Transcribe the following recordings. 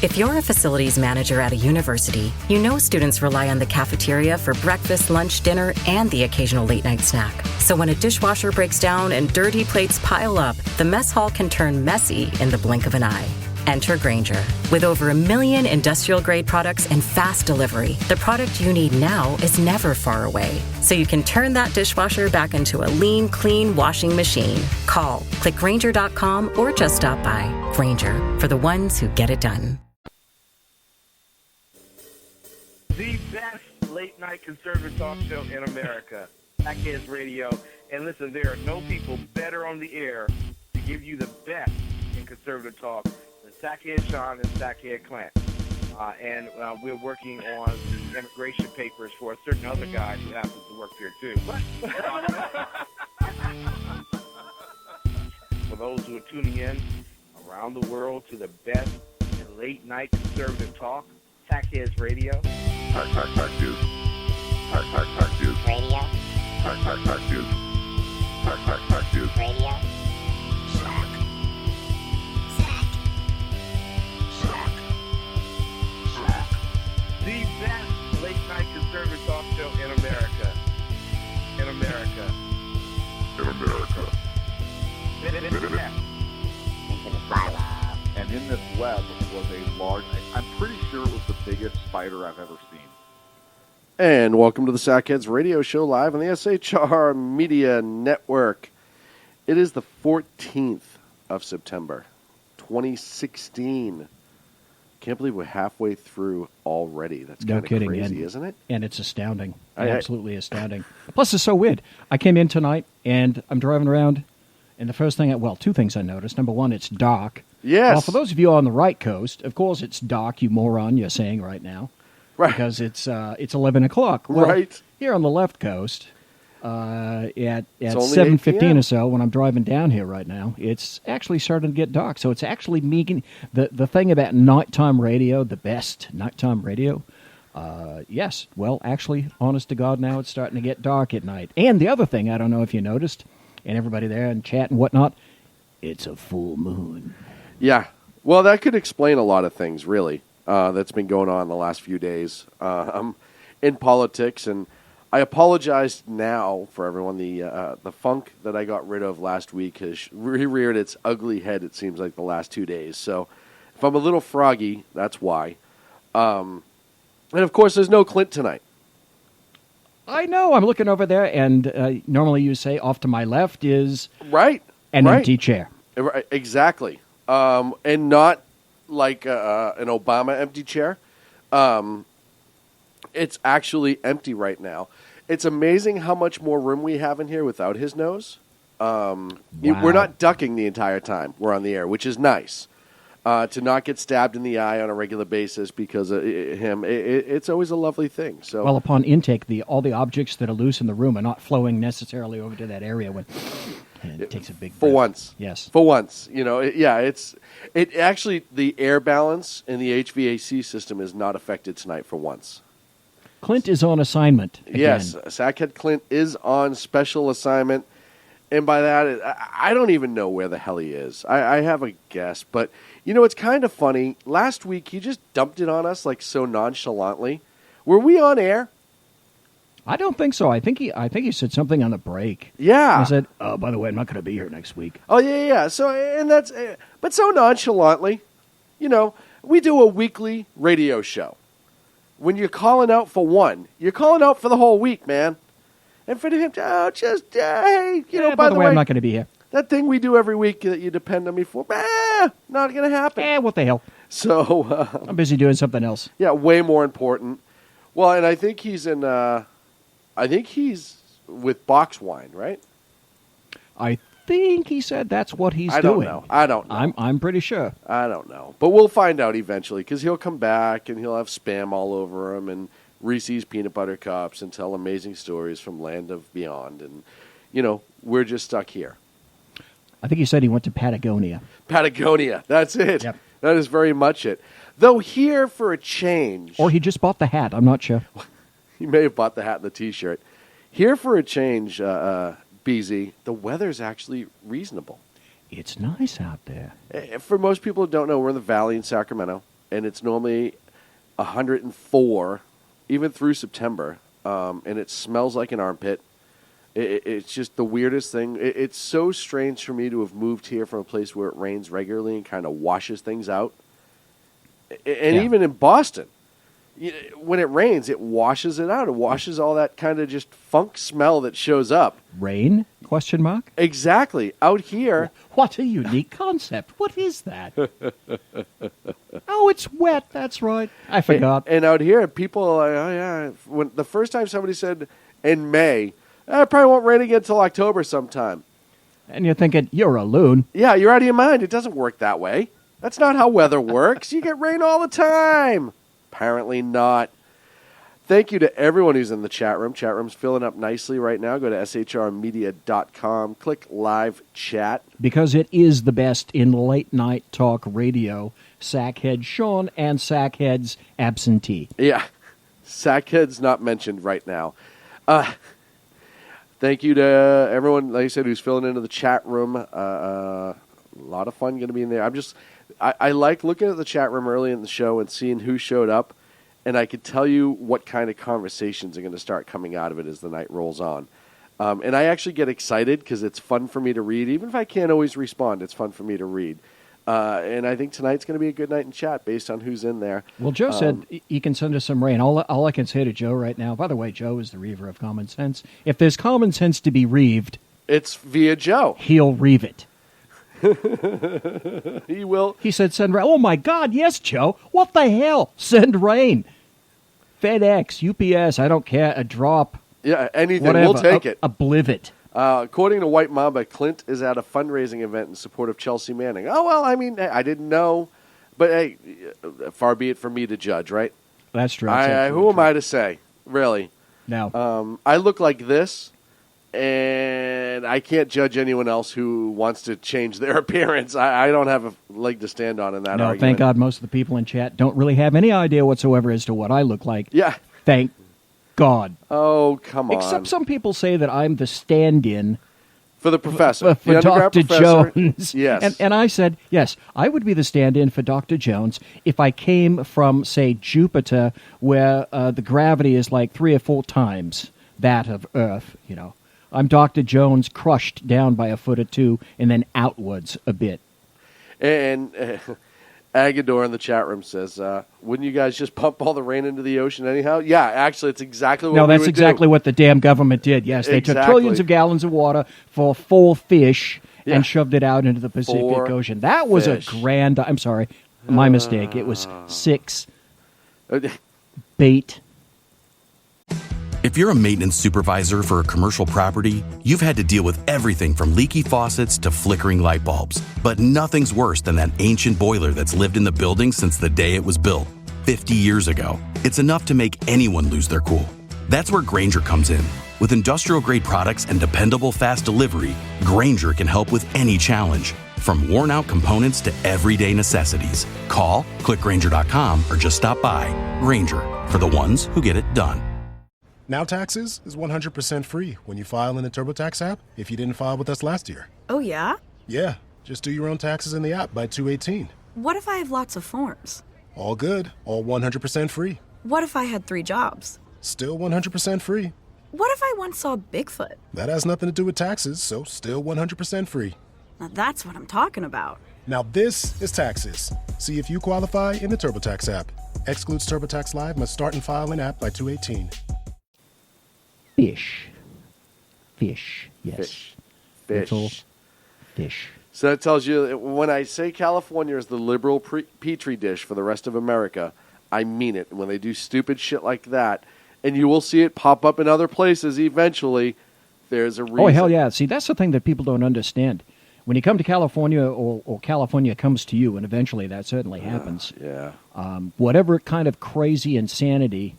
If you're a facilities manager at a university, you know students rely on the cafeteria for breakfast, lunch, dinner, and the occasional late-night snack. So when a dishwasher breaks down and dirty plates pile up, the mess hall can turn messy in the blink of an eye. Enter Grainger. With over 1 million industrial-grade products and fast delivery, the product you need now is never far away. So you can turn that dishwasher back into a lean, clean washing machine. Call, click Grainger.com, or just stop by. Grainger, for the ones who get it done. The best late-night conservative talk show in America, Sackheads Radio. And listen, there are no people better on the air to give you the best in conservative talk than Sackhead Shaun and Sackhead Clint. And we're working on the immigration papers for a certain other guy who happens to work here, too. For those who are tuning in around the world to the best in late-night conservative talk, Sackheads Radio. Hack news. Hack news. Radio. Hack news. Hack news. Radio. Sack. The best late-night conservative talk show in America. In America. Into the silo. And in this web was a large, I'm pretty sure it was the biggest spider I've ever seen. And welcome to the Sackheads Radio Show live on the SHR Media Network. It is the 14th of September, 2016. Can't believe we're halfway through already. That's kind of crazy, isn't it? And it's astounding. Absolutely astounding. Plus, it's so weird. I came in tonight, and I'm driving around, and the first thing, two things I noticed. Number one, it's dark. Yes. Well, for those of you on the right coast, of course it's dark, you moron, you're saying right now. Right. Because it's 11 o'clock. Well, right. Here on the left coast, at 7:15 or so, when I'm driving down here right now, it's actually starting to get dark. So it's actually making the thing about nighttime radio, the best nighttime radio. Yes. Well, actually, honest to God, now it's starting to get dark at night. And the other thing, I don't know if you noticed, and everybody there and chat and whatnot, it's a full moon. Yeah. Well, that could explain a lot of things, really, that's been going on the last few days in politics. And I apologize now for everyone. The funk that I got rid of last week has reared its ugly head, it seems like, the last 2 days. So if I'm a little froggy, that's why. And, of course, there's no Clint tonight. I know. I'm looking over there, and normally you say off to my left is right an empty chair. Exactly. And not like an Obama empty chair. It's actually empty right now. It's amazing how much more room we have in here without his nose. Wow. We're not ducking the entire time we're on the air, which is nice. To not get stabbed in the eye on a regular basis because of him, it's always a lovely thing. So, well, upon intake, all the objects that are loose in the room are not flowing necessarily over to that area when it takes a big breath. For once. Yes. For once. It actually, the air balance in the HVAC system is not affected tonight for once. Clint is on assignment again. Yes, Sackhead Clint is on special assignment. And by that, I don't even know where the hell he is. I have a guess. But, it's kind of funny. Last week, he just dumped it on us like so nonchalantly. Were we on air? I don't think so. I think he said something on the break. Yeah. I said, "Oh, by the way, I'm not going to be here next week." Oh yeah. So but so nonchalantly, we do a weekly radio show. When you're calling out for one, you're calling out for the whole week, man. And for him to hey, by the way, I'm not going to be here. That thing we do every week that you depend on me for, not going to happen. What the hell? So I'm busy doing something else. Yeah, way more important. Well, and I think he's in. I think he's with Box Wine, right? I think he said that's what he's doing. I don't know. I'm pretty sure. I don't know. But we'll find out eventually because he'll come back and he'll have Spam all over him and Reese's Peanut Butter Cups and tell amazing stories from Land of Beyond. And, we're just stuck here. I think he said he went to Patagonia. Patagonia. That's it. Yep. That is very much it. Though here for a change. Or he just bought the hat. I'm not sure. He may have bought the hat and the T-shirt. Here for a change, BZ, the weather's actually reasonable. It's nice out there. For most people who don't know, we're in the valley in Sacramento. and it's normally 104, even through September, and it smells like an armpit. It's just the weirdest thing. It's so strange for me to have moved here from a place where it rains regularly and kind of washes things out. And even in Boston, when it rains, it washes it out. It washes all that kind of just funk smell that shows up. Rain? Question mark? Exactly. Out here. What a unique concept. What is that? Oh, it's wet. That's right. I forgot. And out here, people are like, oh, yeah. When the first time somebody said in May, it probably won't rain again until October sometime. And you're thinking, you're a loon. Yeah, you're out of your mind. It doesn't work that way. That's not how weather works. You get rain all the time. Apparently not. Thank you to everyone who's in the chat room. Chat room's filling up nicely right now. Go to shrmedia.com. Click live chat. Because it is the best in late night talk radio. Sackhead Shaun and Sackhead's absentee. Yeah. Sackhead's not mentioned right now. Thank you to everyone, like I said, who's filling into the chat room. A lot of fun going to be in there. I like looking at the chat room early in the show and seeing who showed up, and I could tell you what kind of conversations are going to start coming out of it as the night rolls on. And I actually get excited because it's fun for me to read. Even if I can't always respond, it's fun for me to read. And I think tonight's going to be a good night in chat based on who's in there. Well, Joe said he can send us some rain. All I can say to Joe right now, by the way, Joe is the reaver of common sense. If there's common sense to be reaved, it's via Joe. He'll reave it. He will. He said send rain. Oh, my God, yes, Joe. What the hell? Send rain. FedEx, UPS, I don't care. A drop. Yeah, anything. Whatever. We'll take it. Obliviate. According to White Mamba, Clint is at a fundraising event in support of Chelsea Manning. Oh, well, I mean, I didn't know. But, hey, far be it from me to judge, right? That's true. Who am I to say? Really? No. I look like this, and I can't judge anyone else who wants to change their appearance. I don't have a leg to stand on in that argument. Thank God most of the people in chat don't really have any idea whatsoever as to what I look like. Yeah. Thank God. Oh, come on. Except some people say that I'm the stand-in for the professor. For Dr. Jones. Yes. And I said, yes, I would be the stand-in for Dr. Jones if I came from, say, Jupiter, where the gravity is like 3 or 4 times that of Earth, you know. I'm Dr. Jones crushed down by a foot or 2 and then outwards a bit. And Agador in the chat room says, wouldn't you guys just pump all the rain into the ocean anyhow? Yeah, actually, it's exactly what we would do. No, that's exactly what the damn government did. Yes, they took trillions of gallons of water for 4 fish and shoved it out into the Pacific Ocean. That was a grand... I'm sorry, my mistake. It was 6 bait. If you're a maintenance supervisor for a commercial property, you've had to deal with everything from leaky faucets to flickering light bulbs. But nothing's worse than that ancient boiler that's lived in the building since the day it was built, 50 years ago. It's enough to make anyone lose their cool. That's where Grainger comes in. With industrial-grade products and dependable fast delivery, Grainger can help with any challenge. From worn-out components to everyday necessities. Call, click Grainger.com, or just stop by. Grainger, for the ones who get it done. Now Taxes is 100% free when you file in the TurboTax app if you didn't file with us last year. Oh, yeah? Yeah, just do your own taxes in the app by 2/18. What if I have lots of forms? All good, all 100% free. What if I had 3 jobs? Still 100% free. What if I once saw Bigfoot? That has nothing to do with taxes, so still 100% free. Now that's what I'm talking about. Now this is Taxes. See if you qualify in the TurboTax app. Excludes TurboTax Live, must start and file in app by 2/18. Fish. Yes. Fish. Little fish. So that tells you, when I say California is the liberal petri dish for the rest of America, I mean it. When they do stupid shit like that, and you will see it pop up in other places eventually, there's a reason. Oh, hell yeah. See, that's the thing that people don't understand. When you come to California, or California comes to you, and eventually that certainly happens. Yeah. Whatever kind of crazy insanity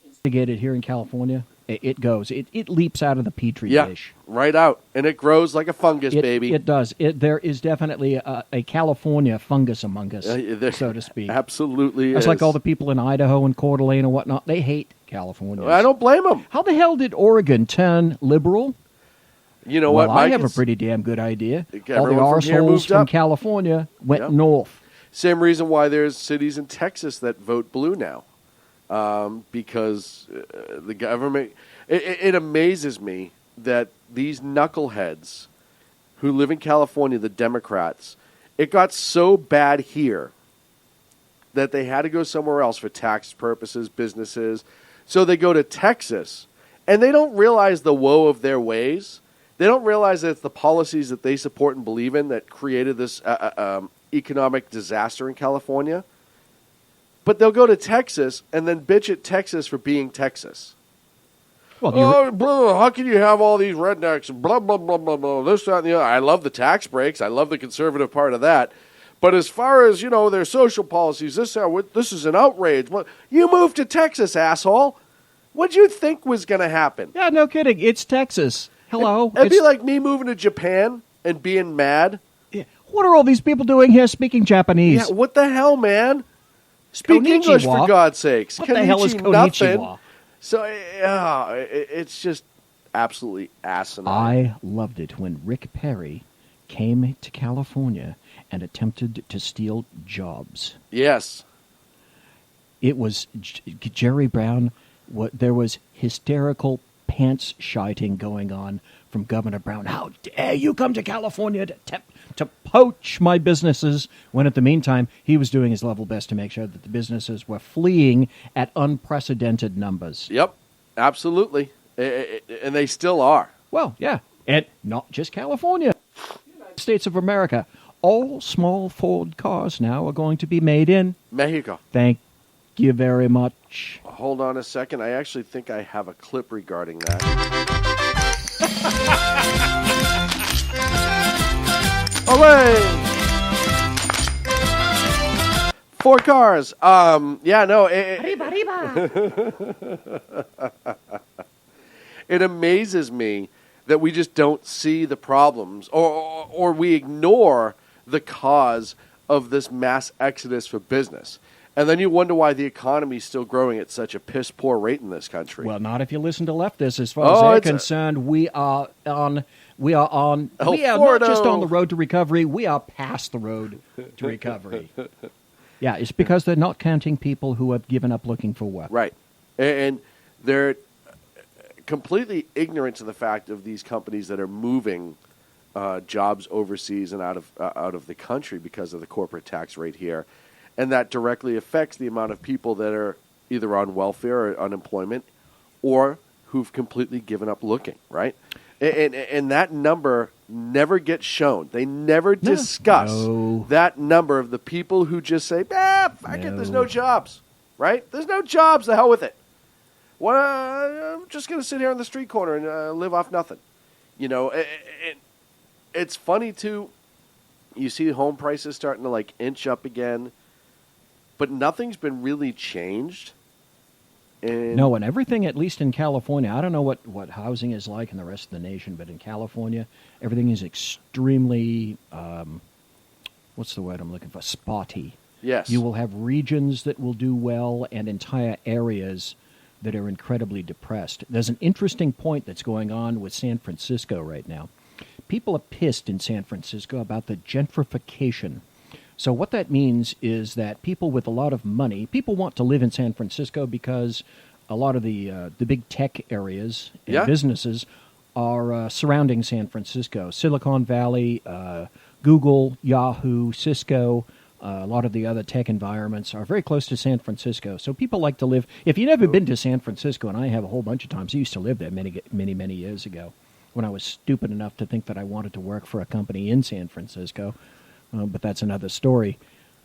instigated here in California, it goes. It leaps out of the petri dish. Right out. And it grows like a fungus, baby. It does. There is definitely a California fungus among us, so to speak. Absolutely It's is. like all the people in Idaho and Coeur d'Alene and whatnot. They hate California. I don't blame them. How the hell did Oregon turn liberal? You know what, Well, Mike? I have a pretty damn good idea. All the Everyone from here arseholes moved from up. California went north. Same reason why there's cities in Texas that vote blue now, because the government. It amazes me that these knuckleheads who live in California, the Democrats, it got so bad here that they had to go somewhere else for tax purposes, businesses. So they go to Texas, and they don't realize the woe of their ways. They don't realize that it's the policies that they support and believe in that created this economic disaster in California. But they'll go to Texas and then bitch at Texas for being Texas. Well, blah, how can you have all these rednecks and blah, blah, blah, blah, blah, this, that, and the other? I love the tax breaks. I love the conservative part of that. But as far as, their social policies, this is an outrage. Well, you moved to Texas, asshole. What'd you think was going to happen? Yeah, no kidding. It's Texas. Hello. It'd be like me moving to Japan and being mad. Yeah. What are all these people doing here speaking Japanese? Yeah, what the hell, man? Speak Konnichiwa. English, for God's sakes. What the hell is konnichiwa? Nothing. So, it's just absolutely asinine. I loved it when Rick Perry came to California and attempted to steal jobs. Yes. It was Jerry Brown. There was hysterical pants-shiting going on from Governor Brown. How dare you come to California to attempt to poach my businesses, when at the meantime he was doing his level best to make sure that the businesses were fleeing at unprecedented numbers. Yep, absolutely. And they still are. Well, yeah. And not just California. United States of America. All small Ford cars now are going to be made in Mexico. Thank you very much. Hold on a second. I actually think I have a clip regarding that. Olé! 4 cars. It amazes me that we just don't see the problems, or we ignore the cause of this mass exodus for business. And then you wonder why the economy is still growing at such a piss-poor rate in this country. Well, not if you listen to leftists. As far as they're concerned, we are not just on the road to recovery, we are past the road to recovery. Yeah, it's because they're not counting people who have given up looking for work. Right. And they're completely ignorant to the fact of these companies that are moving jobs overseas and out of the country because of the corporate tax rate here. And that directly affects the amount of people that are either on welfare or unemployment or who've completely given up looking, right? And that number never gets shown. They never discuss that number of the people who just say, fuck it, there's no jobs, right? There's no jobs, the hell with it. Well, I'm just going to sit here on the street corner and live off nothing. It's funny, too. You see home prices starting to, inch up again. But nothing's been really changed. No, and everything, at least in California, I don't know what housing is like in the rest of the nation, but in California, everything is extremely, what's the word I'm looking for, spotty. Yes. You will have regions that will do well and entire areas that are incredibly depressed. There's an interesting point that's going on with San Francisco right now. People are pissed in San Francisco about the gentrification. So what that means is that people with a lot of money, people want to live in San Francisco because a lot of the big tech areas and businesses are surrounding San Francisco. Silicon Valley, Google, Yahoo, Cisco, a lot of the other tech environments are very close to San Francisco. So people like to live. If you've never been to San Francisco, and I have a whole bunch of times, I used to live there many years ago when I was stupid enough to think that I wanted to work for a company in San Francisco. But that's another story.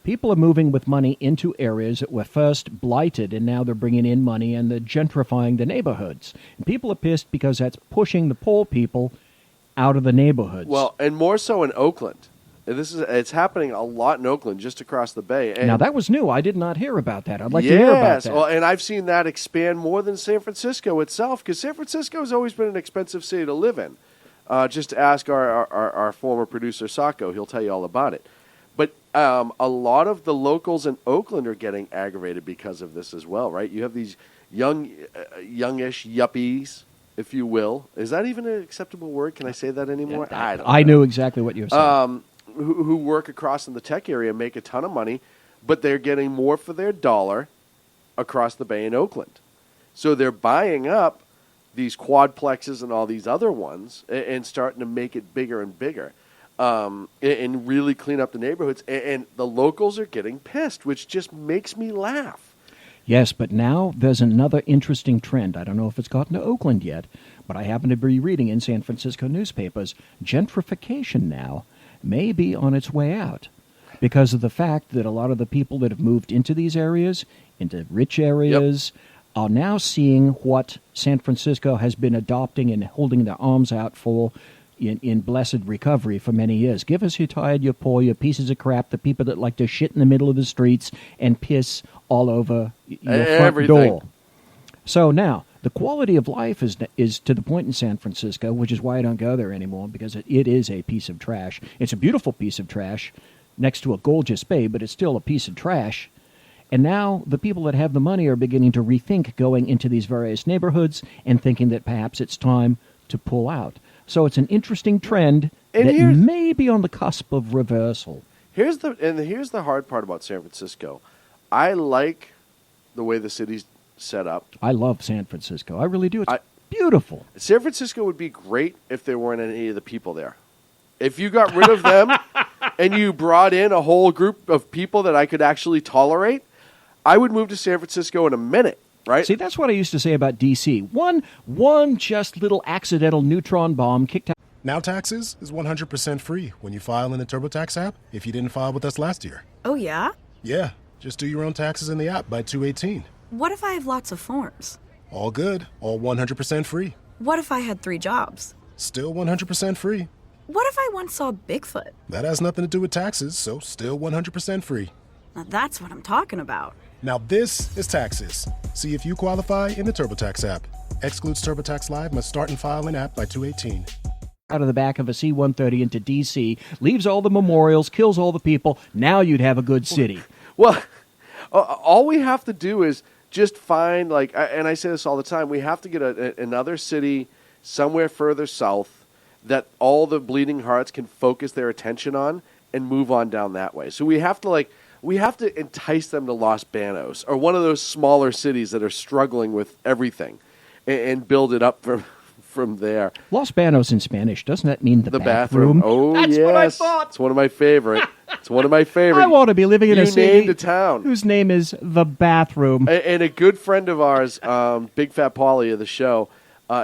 People are moving with money into areas that were first blighted, and now they're bringing in money and they're gentrifying the neighborhoods. And people are pissed because that's pushing the poor people out of the neighborhoods. Well, and more so in Oakland. It's happening a lot in Oakland, just across the bay. And now, that was new. I did not hear about that. I'd like to hear about that. Well, and I've seen that expand more than San Francisco itself, because San Francisco has always been an expensive city to live in. Just ask our former producer, Sacco. He'll tell you all about it. But a lot of the locals in Oakland are getting aggravated because of this as well, right? You have these youngish yuppies, if you will. Is that even an acceptable word? Can I say that anymore? I knew exactly what you were saying. who work across in the tech area make a ton of money, but they're getting more for their dollar across the bay in Oakland. So they're buying up these quadplexes and all these other ones and starting to make it bigger and bigger and really clean up the neighborhoods. And the locals are getting pissed, which just makes me laugh. Yes, but now there's another interesting trend. I don't know if it's gotten to Oakland yet, but I happen to be reading in San Francisco newspapers, gentrification now may be on its way out because of the fact that a lot of the people that have moved into these areas, into rich areas, are now seeing what San Francisco has been adopting and holding their arms out for in blessed recovery for many years. Give us your tired, your poor, your pieces of crap, the people that like to shit in the middle of the streets and piss all over your front door. So now, the quality of life is to the point in San Francisco, which is why I don't go there anymore, because it is a piece of trash. It's a beautiful piece of trash next to a gorgeous bay, but it's still a piece of trash. And now the people that have the money are beginning to rethink going into these various neighborhoods and thinking that perhaps it's time to pull out. So it's an interesting trend that may be on the cusp of reversal. Here's the hard part about San Francisco. I like the way the city's set up. I love San Francisco. I really do. It's beautiful. San Francisco would be great if there weren't any of the people there. If you got rid of them and you brought in a whole group of people that I could actually tolerate, I would move to San Francisco in a minute, right? See, that's what I used to say about D.C. One just little accidental neutron bomb kicked out. Now taxes is 100% free when you file in the TurboTax app if you didn't file with us last year. Oh, yeah? Yeah, just do your own taxes in the app by 2/18. What if I have lots of forms? All good, all 100% free. What if I had 3 jobs? Still 100% free. What if I once saw Bigfoot? That has nothing to do with taxes, so still 100% free. Now that's what I'm talking about. Now this is taxes. See if you qualify in the TurboTax app. Excludes TurboTax Live, must start and file in app by 2/18. Out of the back of a C-130 into D.C., leaves all the memorials, kills all the people. Now you'd have a good city. Well, all we have to do is just find, and I say this all the time, we have to get another city somewhere further south that all the bleeding hearts can focus their attention on and move on down that way. So we have to entice them to Los Banos or one of those smaller cities that are struggling with everything and build it up from there. Los Banos in Spanish, doesn't that mean the bathroom? Oh, that's yes. What I thought. It's one of my favorite. I want to be living in a city named a town whose name is the bathroom. And a good friend of ours, Big Fat Paulie of the show,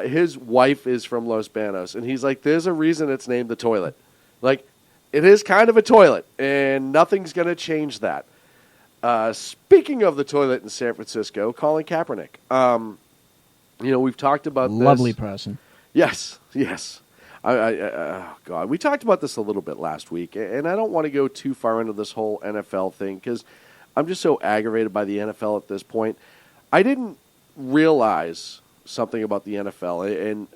his wife is from Los Banos, and he's like, there's a reason it's named the toilet. Like, it is kind of a toilet, and nothing's going to change that. Speaking of the toilet in San Francisco, Colin Kaepernick. We've talked about this. Lovely person. Yes. God, we talked about this a little bit last week, and I don't want to go too far into this whole NFL thing because I'm just so aggravated by the NFL at this point. I didn't realize something about the NFL, and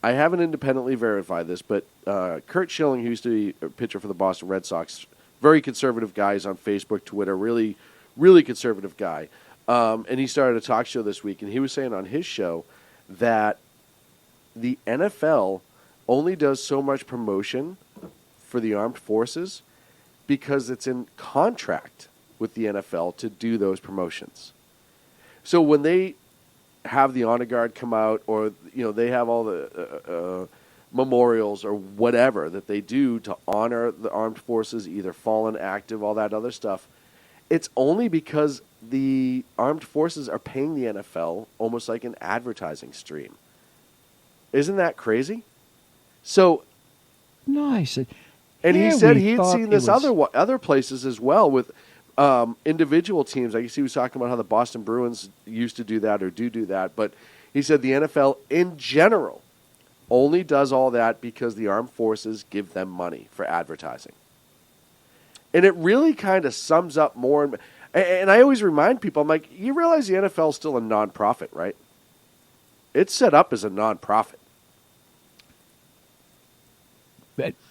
I haven't independently verified this, but Curt Schilling, who used to be a pitcher for the Boston Red Sox, very conservative guy, is on Facebook, Twitter, really, really conservative guy. And he started a talk show this week, and he was saying on his show that the NFL only does so much promotion for the armed forces because it's in contract with the NFL to do those promotions. So when they have the honor guard come out, or they have all the memorials or whatever that they do to honor the armed forces, either fallen, active, all that other stuff, it's only because the armed forces are paying the NFL almost like an advertising stream. Isn't that crazy? So nice. And he said he'd seen this other places as well with individual teams. I guess he was talking about how the Boston Bruins used to do that or do that. But he said the NFL in general only does all that because the armed forces give them money for advertising. And it really kind of sums up more. And I always remind people, I'm like, you realize the NFL is still a nonprofit, right? It's set up as a nonprofit.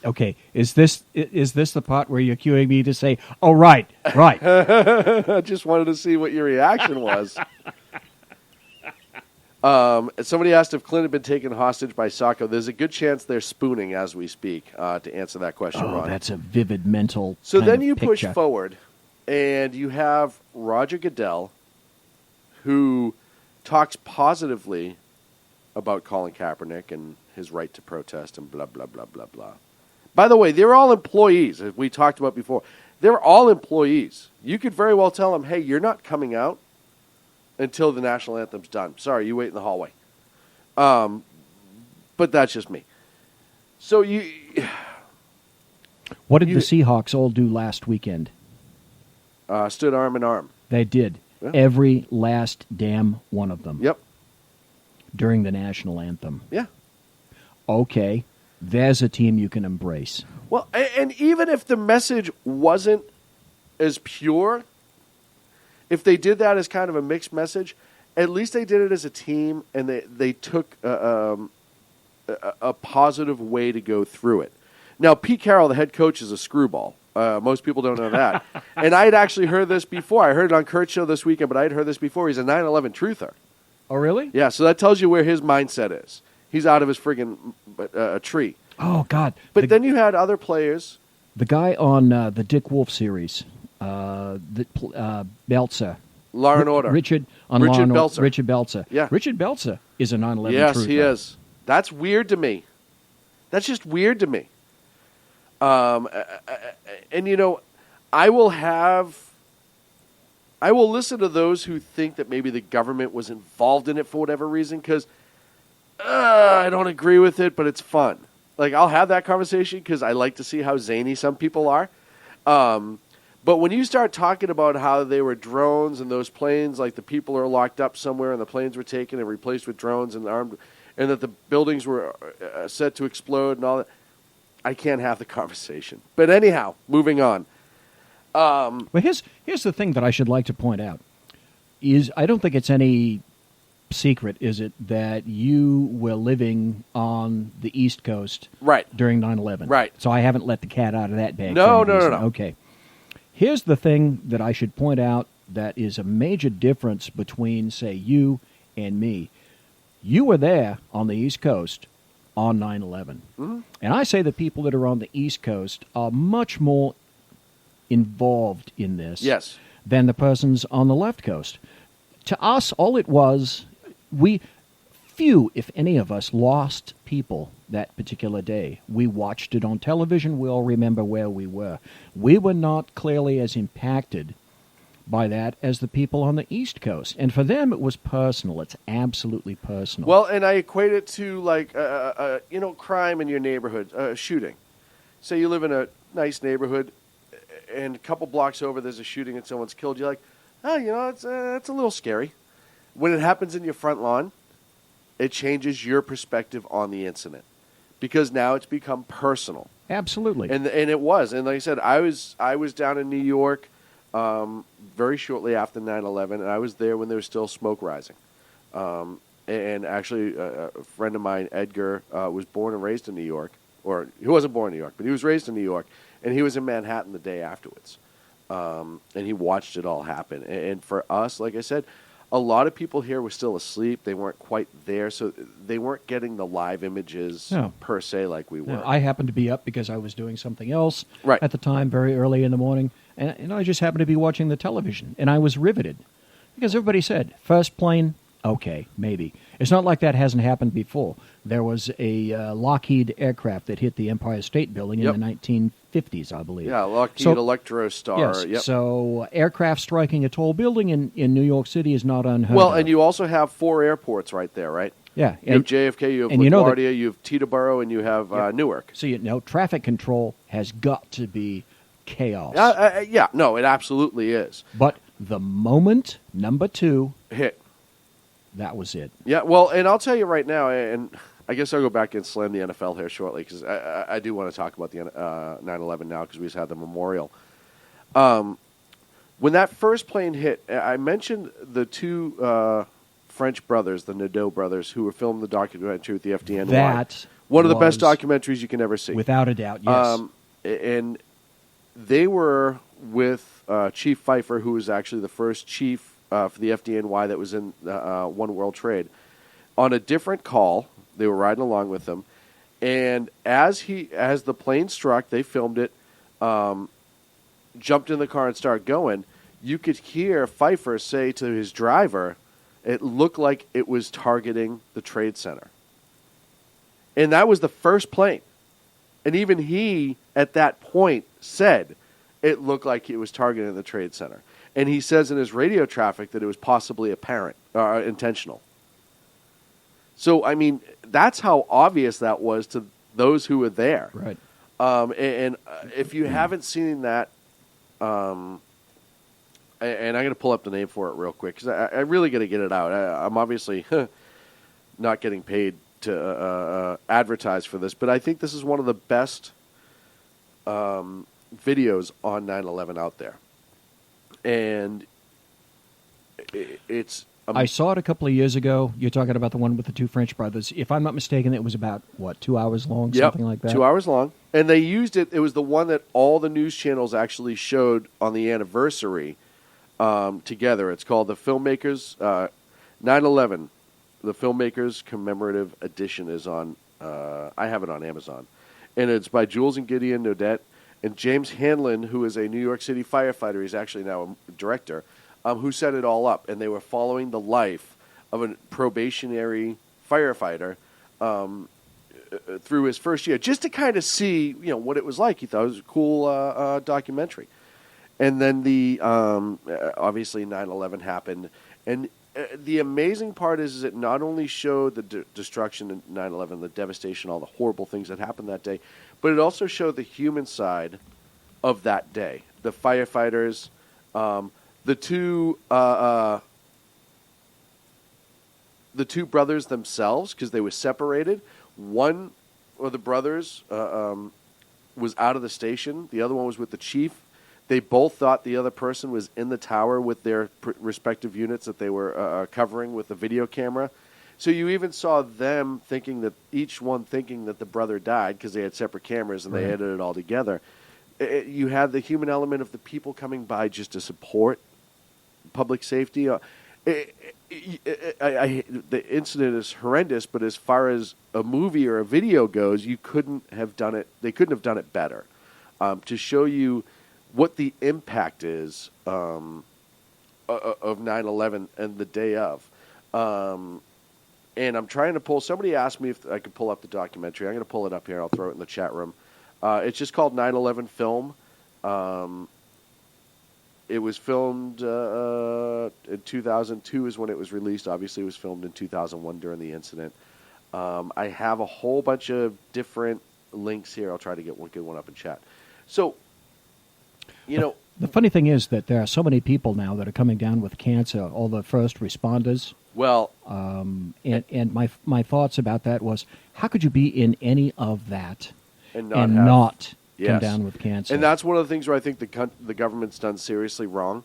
Okay, is this the part where you're cueing me to say, "Oh, right"? I just wanted to see what your reaction was. Somebody asked if Clint had been taken hostage by Sacco. There's a good chance they're spooning as we speak, to answer that question, Oh, Ron. that's a vivid mental So kind then of you push picture. forward, and you have Roger Goodell, who talks positively about Colin Kaepernick and his right to protest and blah, blah, blah, blah, blah. By the way, they're all employees, as we talked about before. They're all employees. You could very well tell them, hey, you're not coming out until the national anthem's done. Sorry, you wait in the hallway. But that's just me. So What did the Seahawks all do last weekend? Stood arm in arm. They did. Yeah. Every last damn one of them. Yep. During the national anthem. Yeah. Okay, there's a team you can embrace. Well, and even if the message wasn't as pure, if they did that as kind of a mixed message, at least they did it as a team, and they took a positive way to go through it. Now, Pete Carroll, the head coach, is a screwball. Most people don't know that. And I had actually heard this before. I heard it on Kurt's show this weekend, but I had heard this before. He's a 9/11 truther. Oh, really? Yeah, so that tells you where his mindset is. He's out of his friggin' tree. Oh, God. But then you had other players. The guy on the Dick Wolf series, Belzer. Law and Order. Richard Belzer. Richard Belzer. Yeah. Richard Belzer is a 9/11 Yes, truther. he is. That's weird to me. That's just weird to me. And, I will listen to those who think that maybe the government was involved in it for whatever reason, because I don't agree with it, but it's fun. Like, I'll have that conversation because I like to see how zany some people are. But when you start talking about how they were drones and those planes, like the people are locked up somewhere and the planes were taken and replaced with drones and armed, and that the buildings were set to explode and all that, I can't have the conversation. But anyhow, moving on. Well, here's the thing that I should like to point out is I don't think it's any secret, is it, that you were living on the East Coast during 9/11. Right. So I haven't let the cat out of that bag. No. Okay. Here's the thing that I should point out that is a major difference between, say, you and me. You were there on the East Coast on 9/11. Mm-hmm. And I say the people that are on the East Coast are much more involved in this than the persons on the left coast. To us, all it was, few, if any of us, lost people that particular day. We watched it on television. We all remember where we were. We were not clearly as impacted by that as the people on the East Coast. And for them, it was personal. It's absolutely personal. Well, and I equate it to, like, crime in your neighborhood, shooting. Say you live in a nice neighborhood, and a couple blocks over there's a shooting and someone's killed. You're like, it's a little scary. When it happens in your front lawn, it changes your perspective on the incident because now it's become personal. Absolutely. And it was. And like I said, I was down in New York very shortly after 9/11, and I was there when there was still smoke rising. And actually, a friend of mine, Edgar, was born and raised in New York. Or he wasn't born in New York, but he was raised in New York. And he was in Manhattan the day afterwards. And he watched it all happen. And for us, like I said, a lot of people here were still asleep. They weren't quite there, so they weren't getting the live images per se like we were. No, I happened to be up because I was doing something else Right. at the time, very early in the morning, and I just happened to be watching the television, and I was riveted because everybody said, first plane, okay, maybe. It's not like that hasn't happened before. There was a Lockheed aircraft that hit the Empire State Building in the 1950s, I believe. Yeah, Lockheed Electrostar. Yes, Yep. so aircraft striking a tall building in New York City is not unheard Well, of. and you also have 4 airports right there, right? Yeah. You have JFK, you have and you know LaGuardia, you have Teterboro, and you have Newark. So traffic control has got to be chaos. No, it absolutely is. But the moment number 2 hit, that was it. Yeah, well, and I'll tell you right now, and I guess I'll go back and slam the NFL here shortly because I do want to talk about the 9/11 now because we just had the memorial. When that first plane hit, I mentioned the 2 French brothers, the Nadeau brothers, who were filming the documentary with the FDNY. That one of the best documentaries you can ever see. Without a doubt, yes. And they were with Chief Pfeiffer, who was actually the first chief for the FDNY that was in One World Trade. on a different call. They were riding along with him, and as the plane struck, they filmed it. Jumped in the car and started going. You could hear Pfeiffer say to his driver, "It looked like it was targeting the Trade Center," and that was the first plane. And even he, at that point, said it looked like it was targeting the Trade Center. And he says in his radio traffic that it was possibly intentional. So, I mean, that's how obvious that was to those who were there. Right. And if you haven't seen that, and I'm going to pull up the name for it real quick, because I really got to get it out. I'm obviously not getting paid to advertise for this, but I think this is one of the best videos on 9/11 out there. And it's... I saw it a couple of years ago. You're talking about the one with the two French brothers. If I'm not mistaken, it was about, 2 hours long, something like that? 2 hours long. And they used it. It was the one that all the news channels actually showed on the anniversary together. It's called the Filmmakers 9/11. The Filmmakers Commemorative Edition is on, I have it on Amazon. And it's by Jules and Gideon Nodet and James Hanlon, who is a New York City firefighter. He's actually now a director, who set it all up. And they were following the life of a probationary firefighter through his first year, just to kind of see, what it was like. He thought it was a cool documentary. And then obviously 9/11 happened. And the amazing part is it not only showed the destruction in 9/11, the devastation, all the horrible things that happened that day, but it also showed the human side of that day. The firefighters, the two brothers themselves, because they were separated. One of the brothers was out of the station. The other one was with the chief. They both thought the other person was in the tower with their respective units that they were covering with the video camera. So you even saw them each one thinking that the brother died because they had separate cameras and they edited it all together. You had the human element of the people coming by just to support public safety. The incident is horrendous, but as far as a movie or a video goes, you couldn't have done it. They couldn't have done it better to show you what the impact is of 9/11 and the day of. And I'm trying to pull... Somebody asked me if I could pull up the documentary. I'm going to pull it up here. I'll throw it in the chat room. It's just called 9/11 Film. It was filmed in 2002 is when it was released. Obviously, it was filmed in 2001 during the incident. I have a whole bunch of different links here. I'll try to get one up in chat. So... The funny thing is that there are so many people now that are coming down with cancer, all the first responders. Well... and my thoughts about that was, how could you be in any of that and not come down with cancer? And that's one of the things where I think the government's done seriously wrong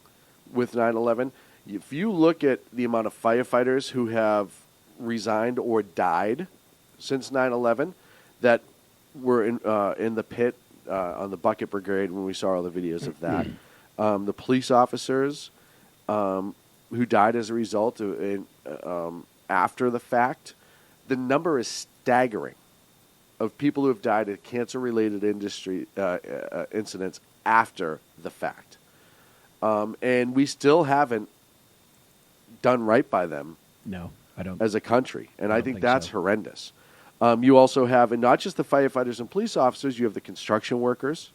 with 9/11. If you look at the amount of firefighters who have resigned or died since 9/11 that were in the pit, on the bucket brigade when we saw all the videos of that. The police officers who died as a result after the fact, the number is staggering of people who have died of cancer-related incidents after the fact. And we still haven't done right by them. No, I don't. As a country. And I think that's horrendous. You also have, and not just the firefighters and police officers, you have the construction workers.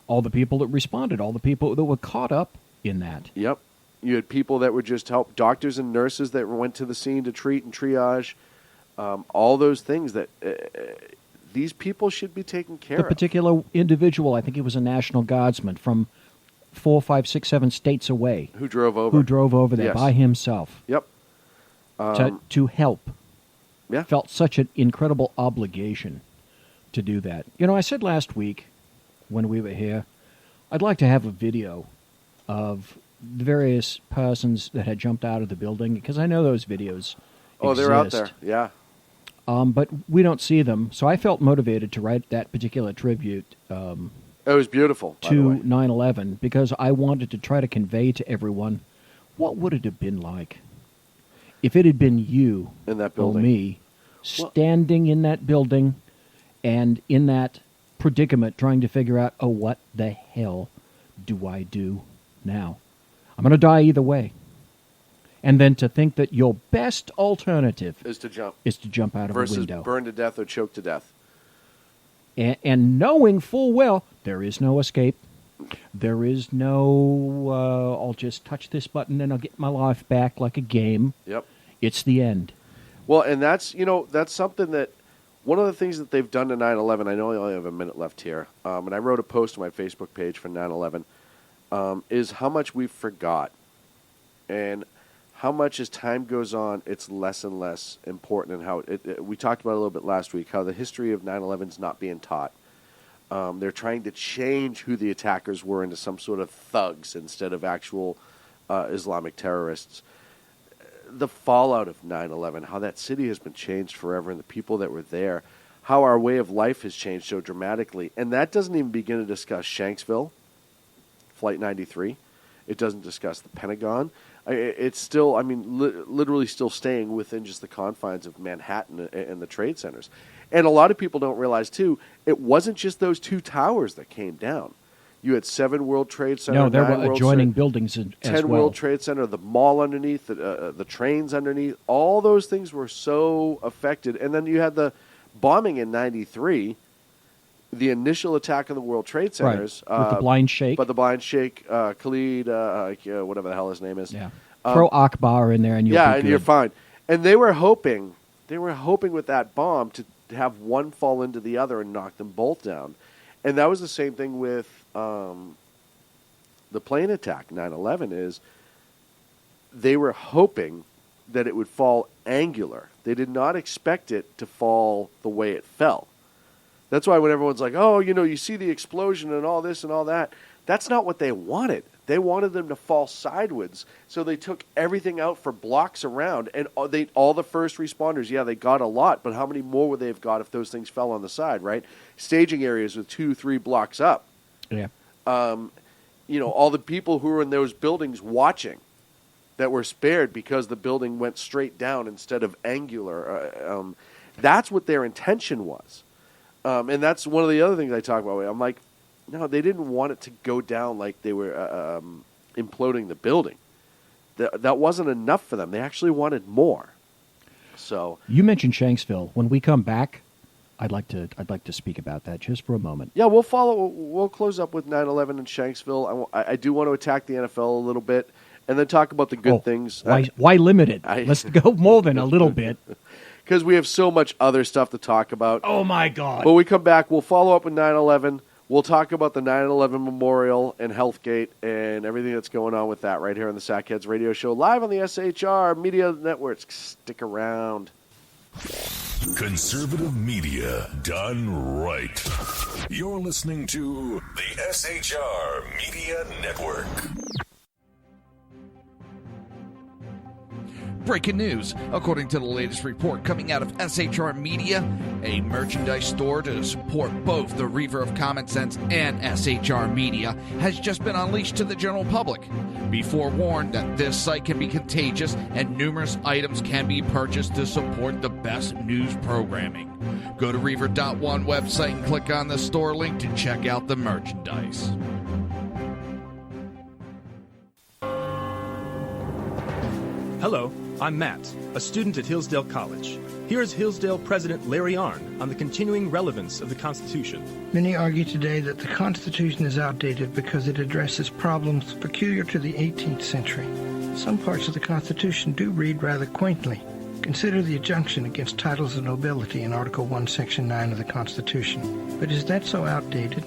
All the people that responded, all the people that were caught up in that. Yep. You had people that were just doctors and nurses that went to the scene to treat and triage. All those things that these people should be taken care of. The particular individual, I think he was a National Guardsman from 4, 5, 6, 7 states away. Who drove over. There by himself. Yep. To help. Yeah. Felt such an incredible obligation to do that. I said last week when we were here, I'd like to have a video of the various persons that had jumped out of the building, because I know those videos exist. They're out there, yeah. But we don't see them, so I felt motivated to write that particular tribute it was beautiful, to 9/11, because I wanted to try to convey to everyone what would it have been like if it had been you in that or building, me, standing in that building and in that predicament trying to figure out, what the hell do I do now? I'm going to die either way. And then to think that your best alternative is to jump out of a window. Versus burn to death or choke to death. And knowing full well there is no escape. There is no, I'll just touch this button and I'll get my life back like a game. Yep. It's the end. Well, and that's something that, one of the things that they've done to 9/11, I know I only have a minute left here, and I wrote a post on my Facebook page for 9/11, is how much we forgot. And how much as time goes on, it's less and less important, and how we talked about it a little bit last week, how the history of 9/11 is not being taught. They're trying to change who the attackers were into some sort of thugs instead of actual Islamic terrorists. The fallout of 9/11, how that city has been changed forever, and the people that were there, how our way of life has changed so dramatically. And that doesn't even begin to discuss Shanksville, Flight 93. It doesn't discuss the Pentagon. It's still, literally still staying within just the confines of Manhattan and the trade centers. And a lot of people don't realize, too, it wasn't just those two towers that came down. You had 7 World Trade Center. No, there were adjoining buildings as well. 10 World Trade Center, the mall underneath, the trains underneath. All those things were so affected. And then you had the bombing in 93, the initial attack on the World Trade Centers. Right. With the blind sheikh. But the blind sheikh, Khalid, whatever the hell his name is. Yeah. Throw Akbar in there and you'll be good. And you're fine. And they were hoping with that bomb to have one fall into the other and knock them both down. And that was the same thing with the plane attack, 9/11, is they were hoping that it would fall angular. They did not expect it to fall the way it fell. That's why when everyone's like, you see the explosion and all this and all that, that's not what they wanted. They wanted them to fall sideways, so they took everything out for blocks around, and all the first responders, they got a lot, but how many more would they have got if those things fell on the side, right? Staging areas with 2-3 blocks up. Yeah. All the people who were in those buildings watching that were spared because the building went straight down instead of angular. That's what their intention was. And that's one of the other things I talk about. I'm like, no, they didn't want it to go down like they were imploding the building. That wasn't enough for them. They actually wanted more. So you mentioned Shanksville. When we come back, I'd like to speak about that just for a moment. Yeah, we'll close up with 9/11 and Shanksville. I do want to attack the NFL a little bit, and then talk about the good things. Why limit it? Let's go more than a little bit. Because we have so much other stuff to talk about. Oh, my God. When we come back, we'll follow up with 9/11. We'll talk about the 9/11 Memorial and Healthgate and everything that's going on with that right here on the Sackheads Radio Show, live on the SHR Media Networks. Stick around. Conservative media done right. You're listening to the SHR Media Network. Breaking news. According to the latest report coming out of SHR Media, a merchandise store to support both the Reaver of Common Sense and SHR Media has just been unleashed to the general public. Be forewarned that this site can be contagious and numerous items can be purchased to support the best news programming. Go to Reaver.one website and click on the store link to check out the merchandise. Hello, I'm Matt, a student at Hillsdale College. Here's Hillsdale President Larry Arnn on the continuing relevance of the Constitution. Many argue today that the Constitution is outdated because it addresses problems peculiar to the 18th century. Some parts of the Constitution do read rather quaintly. Consider the injunction against titles of nobility in Article 1, Section 9 of the Constitution. But is that so outdated?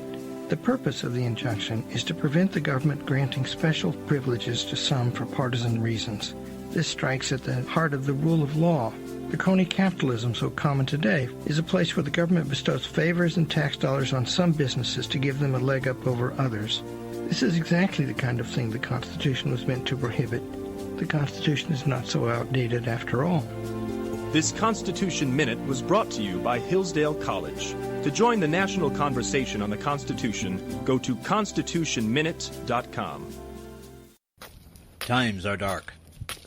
The purpose of the injunction is to prevent the government granting special privileges to some for partisan reasons. This strikes at the heart of the rule of law. The crony capitalism so common today is a place where the government bestows favors and tax dollars on some businesses to give them a leg up over others. This is exactly the kind of thing the Constitution was meant to prohibit. The Constitution is not so outdated after all. This Constitution Minute was brought to you by Hillsdale College. To join the national conversation on the Constitution, go to constitutionminute.com. Times are dark.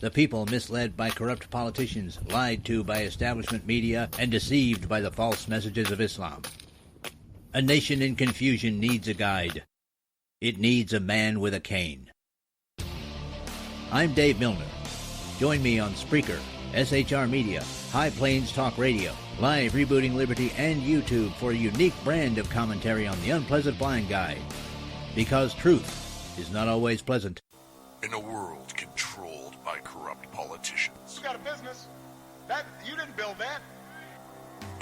The people misled by corrupt politicians, lied to by establishment media, and deceived by the false messages of Islam. A nation in confusion needs a guide. It needs a man with a cane. I'm Dave Milner. Join me on Spreaker, SHR Media, High Plains Talk Radio, Live Rebooting Liberty, and YouTube for a unique brand of commentary on the unpleasant blind guide. Because truth is not always pleasant. In a world controlled by corrupt politicians, You got a business. You didn't build that.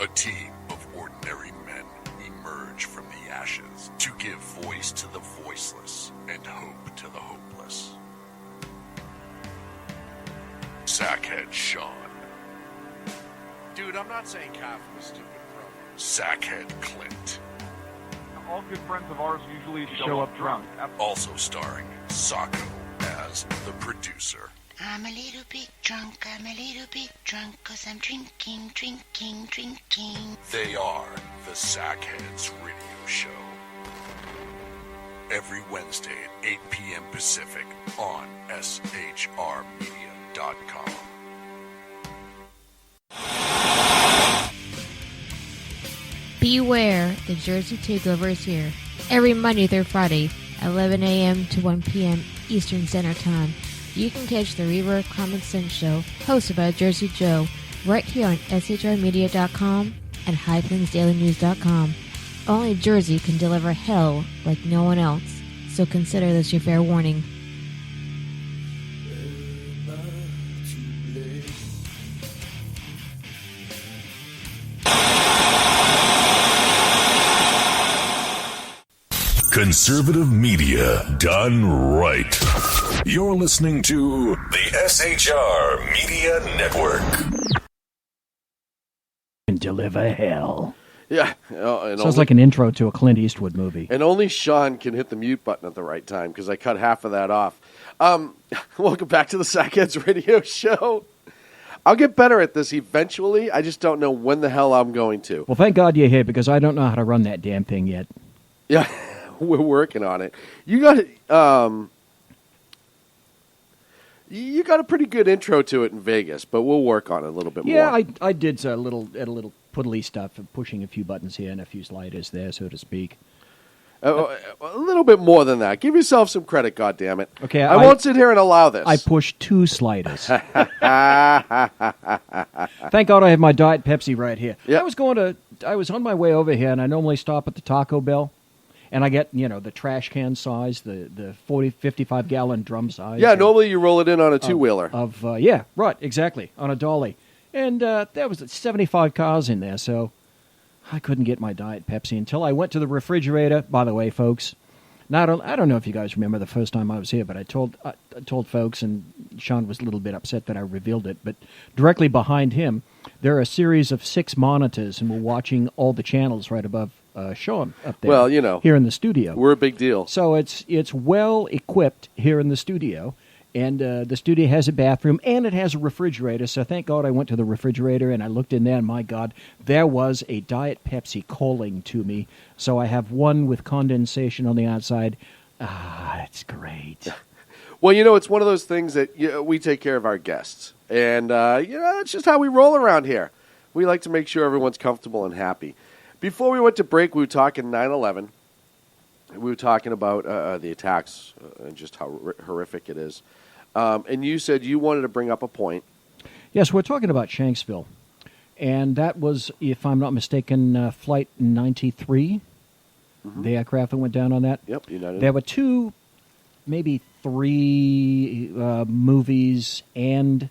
a team of ordinary men emerge from the ashes to give voice to the voiceless and hope to the hopeless. Sackhead Shaun. Dude, I'm not saying calf was stupid, bro. Sackhead Clint. All good friends of ours usually show up drunk. Also starring Sacco as the producer. I'm a little bit drunk, 'cause I'm drinking. They are the Sackheads Radio Show. Every Wednesday at 8 p.m. Pacific on shrmedia.com. Beware, the Jersey Takeover is here. Every Monday through Friday, 11 a.m. to 1 p.m. Eastern Standard Time. You can catch the Reaver of Common Sense show, hosted by Jersey Joe, right here on shrmedia.com and highplainsdailynews.com. Only Jersey can deliver hell like no one else, so consider this your fair warning. Conservative media done right. You're listening to the SHR Media Network. Can deliver hell. Yeah. Sounds like an intro to a Clint Eastwood movie. And only Shaun can hit the mute button at the right time because I cut half of that off. Welcome back to the Sackheads Radio Show. I'll get better at this eventually. I just don't know when the hell I'm going to. Well, thank God you're here because I don't know how to run that damn thing yet. Yeah, we're working on it. You got a pretty good intro to it in Vegas, but we'll work on it a little bit more. Yeah, I did a little puddly stuff, pushing a few buttons here and a few sliders there, so to speak. A little bit more than that. Give yourself some credit, goddammit. Okay, I won't sit here and allow this. I pushed 2 sliders. Thank God I have my Diet Pepsi right here. Yep. I was on my way over here, and I normally stop at the Taco Bell, and I get, the trash can size, the 40, 55-gallon drum size. Yeah, normally you roll it in on a two-wheeler. Yeah, right, exactly, on a dolly. And there was 75 cars in there, so I couldn't get my Diet Pepsi until I went to the refrigerator. By the way, folks, now I don't know if you guys remember the first time I was here, but I told folks, and Shaun was a little bit upset that I revealed it, but directly behind him, there are a series of 6 monitors, and we're watching all the channels right above Shaun up there. Well, here in the studio. We're a big deal. So it's well equipped here in the studio. And the studio has a bathroom, and it has a refrigerator. So thank God I went to the refrigerator, and I looked in there, and my God, there was a Diet Pepsi calling to me. So I have one with condensation on the outside. It's great. Well, it's one of those things that we take care of our guests. And, it's just how we roll around here. We like to make sure everyone's comfortable and happy. Before we went to break, we were talking 9/11. We were talking about the attacks and just how horrific it is. And you said you wanted to bring up a point. Yes, we're talking about Shanksville. And that was, if I'm not mistaken, Flight 93, the aircraft that went down on that. Yep, United. There were 2, maybe 3 movies and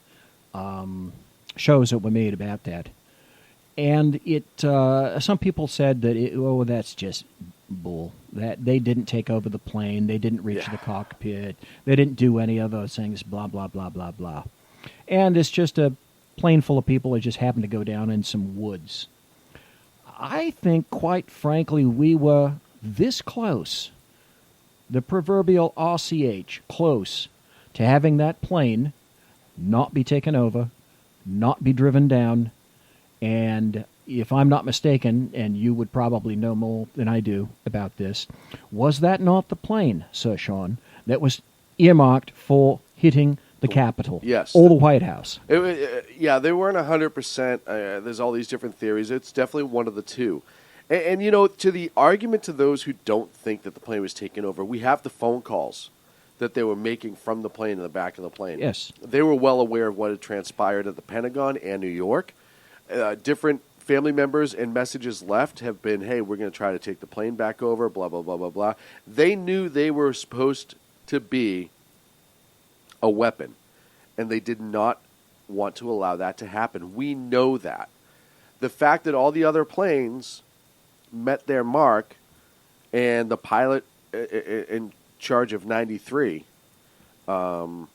shows that were made about that. And some people said that, that's just bull. That they didn't take over the plane, they didn't reach the cockpit, they didn't do any of those things, blah, blah, blah, blah, blah. And it's just a plane full of people that just happened to go down in some woods. I think, quite frankly, we were this close, the proverbial RCH, close to having that plane not be taken over, not be driven down, and if I'm not mistaken, and you would probably know more than I do about this, was that not the plane, Sir Shaun, that was earmarked for hitting The Capitol. Yes. Or the White House. Yeah, they weren't 100%. There's all these different theories. It's definitely one of the two. And, you know, to the argument to those who don't think that the plane was taken over, we have the phone calls that they were making from the plane in the back of the plane. Yes. They were well aware of what had transpired at the Pentagon and New York. Different family members and messages left have been, hey, we're going to try to take the plane back over, blah, blah, blah, blah, blah. They knew they were supposed to be a weapon, and they did not want to allow that to happen. We know that. The fact that all the other planes met their mark and the pilot in charge of 93 was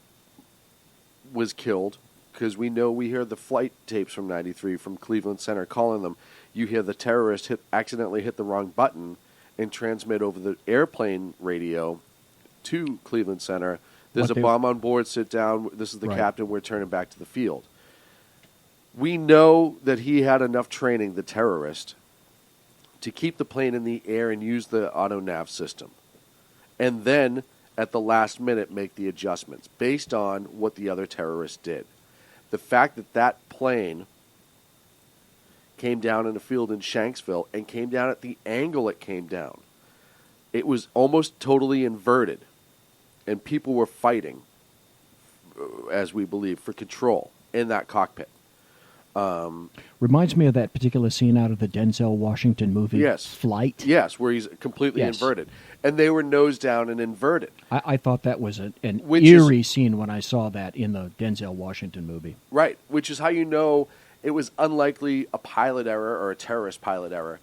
killed, because we hear the flight tapes from 93 from Cleveland Center calling them. You hear the terrorist accidentally hit the wrong button and transmit over the airplane radio to Cleveland Center. There's a bomb on board, sit down. This is the captain. We're turning back to the field. We know that he had enough training, the terrorist, to keep the plane in the air and use the auto-nav system. And then, at the last minute, make the adjustments based on what the other terrorists did. The fact that that plane came down in a field in Shanksville and came down at the angle it came down, it was almost totally inverted. And people were fighting, as we believe, for control in that cockpit. Reminds me of that particular scene out of the Denzel Washington movie, Flight. Yes, where he's completely inverted. And they were nose down and inverted. I thought that was an eerie scene when I saw that in the Denzel Washington movie. Right, which is how you know it was unlikely a pilot error or a terrorist pilot error,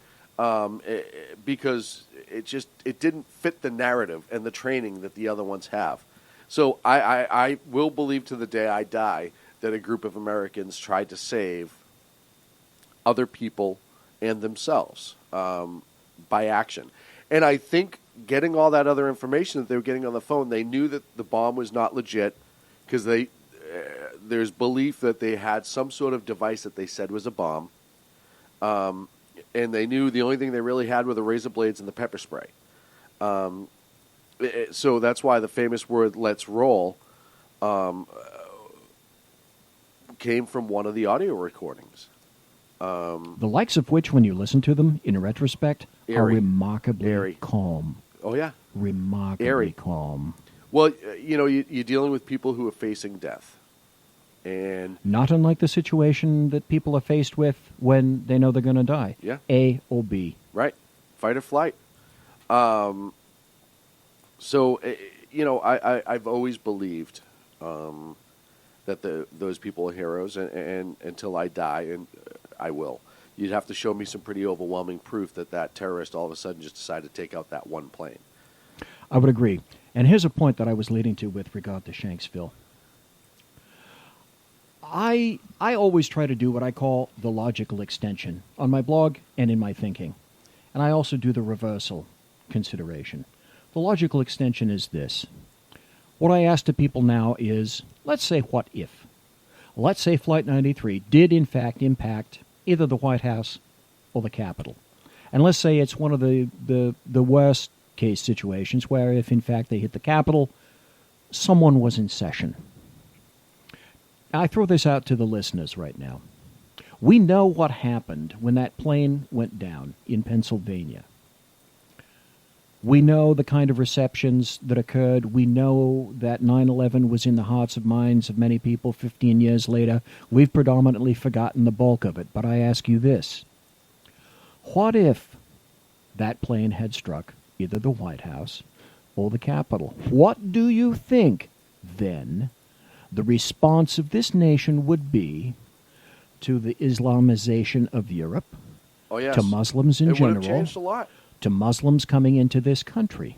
because it didn't fit the narrative and the training that the other ones have. So I will believe to the day I die that a group of Americans tried to save other people and themselves by action. And I think getting all that other information that they were getting on the phone, they knew that the bomb was not legit, because there's belief that they had some sort of device that they said was a bomb. And they knew the only thing they really had were the razor blades and the pepper spray. So that's why the famous word, let's roll, came from one of the audio recordings. The likes of which, when you listen to them, in retrospect, are remarkably calm. Oh, yeah. Remarkably calm. Well, you know, you're dealing with people who are facing death. And not unlike the situation that people are faced with when they know they're going to die. Yeah. A or B. Right. Fight or flight. So, you know, I've always believed that those people are heroes, and until I die, and I will. You'd have to show me some pretty overwhelming proof that terrorist all of a sudden just decided to take out that one plane. I would agree. And here's a point that I was leading to with regard to Shanksville. I always try to do what I call the logical extension on my blog and in my thinking. And I also do the reversal consideration. The logical extension is this. What I ask to people now is, let's say what if? Let's say Flight 93 did in fact impact either the White House or the Capitol. And let's say it's one of the worst case situations where if in fact they hit the Capitol, someone was in session. I throw this out to the listeners right now. We know what happened when that plane went down in Pennsylvania. We know the kind of receptions that occurred. We know that 9/11 was in the hearts and minds of many people 15 years later. We've predominantly forgotten the bulk of it. But I ask you this. What if that plane had struck either the White House or the Capitol? What do you think, then, the response of this nation would be to the Islamization of Europe, to Muslims in general, it would have changed a lot, to Muslims coming into this country,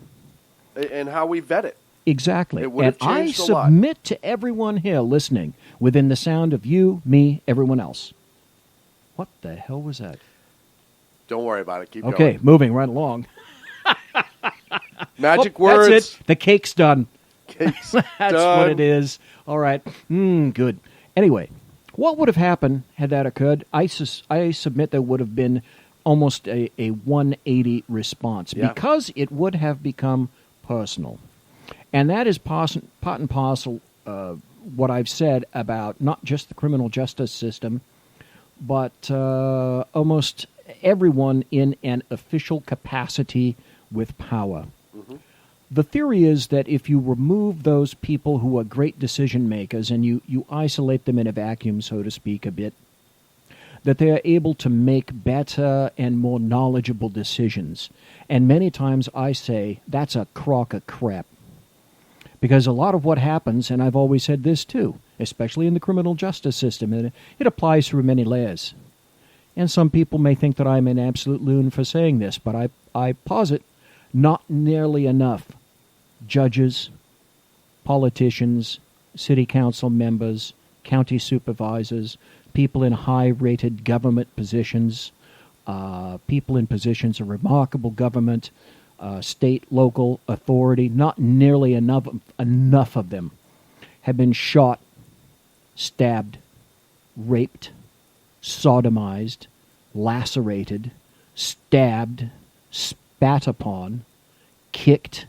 and how we vet it. Exactly. It would have and I changed a lot. submit to everyone here listening, within the sound of you, me, everyone else. What the hell was that? Don't worry about it. Keep going. Okay, moving right along. Magic words. That's it. The cake's done. Cake's That's done. what it is. All right. Good. Anyway, what would have happened had that occurred? I submit there would have been almost a 180 response, because it would have become personal. And that is part and parcel what I've said about not just the criminal justice system, but almost everyone in an official capacity with power. Mm-hmm. The theory is that if you remove those people who are great decision makers and you isolate them in a vacuum, so to speak, a bit, that they are able to make better and more knowledgeable decisions. And many times I say that's a crock of crap. Because a lot of what happens, and I've always said this too, especially in the criminal justice system, and it applies through many layers. And some people may think that I'm an absolute loon for saying this, but I posit not nearly enough judges, politicians, city council members, county supervisors, people in high-rated government positions, people in positions of remarkable government, state, local authority, not nearly enough of them have been shot, stabbed, raped, sodomized, lacerated, stabbed, spat upon, kicked,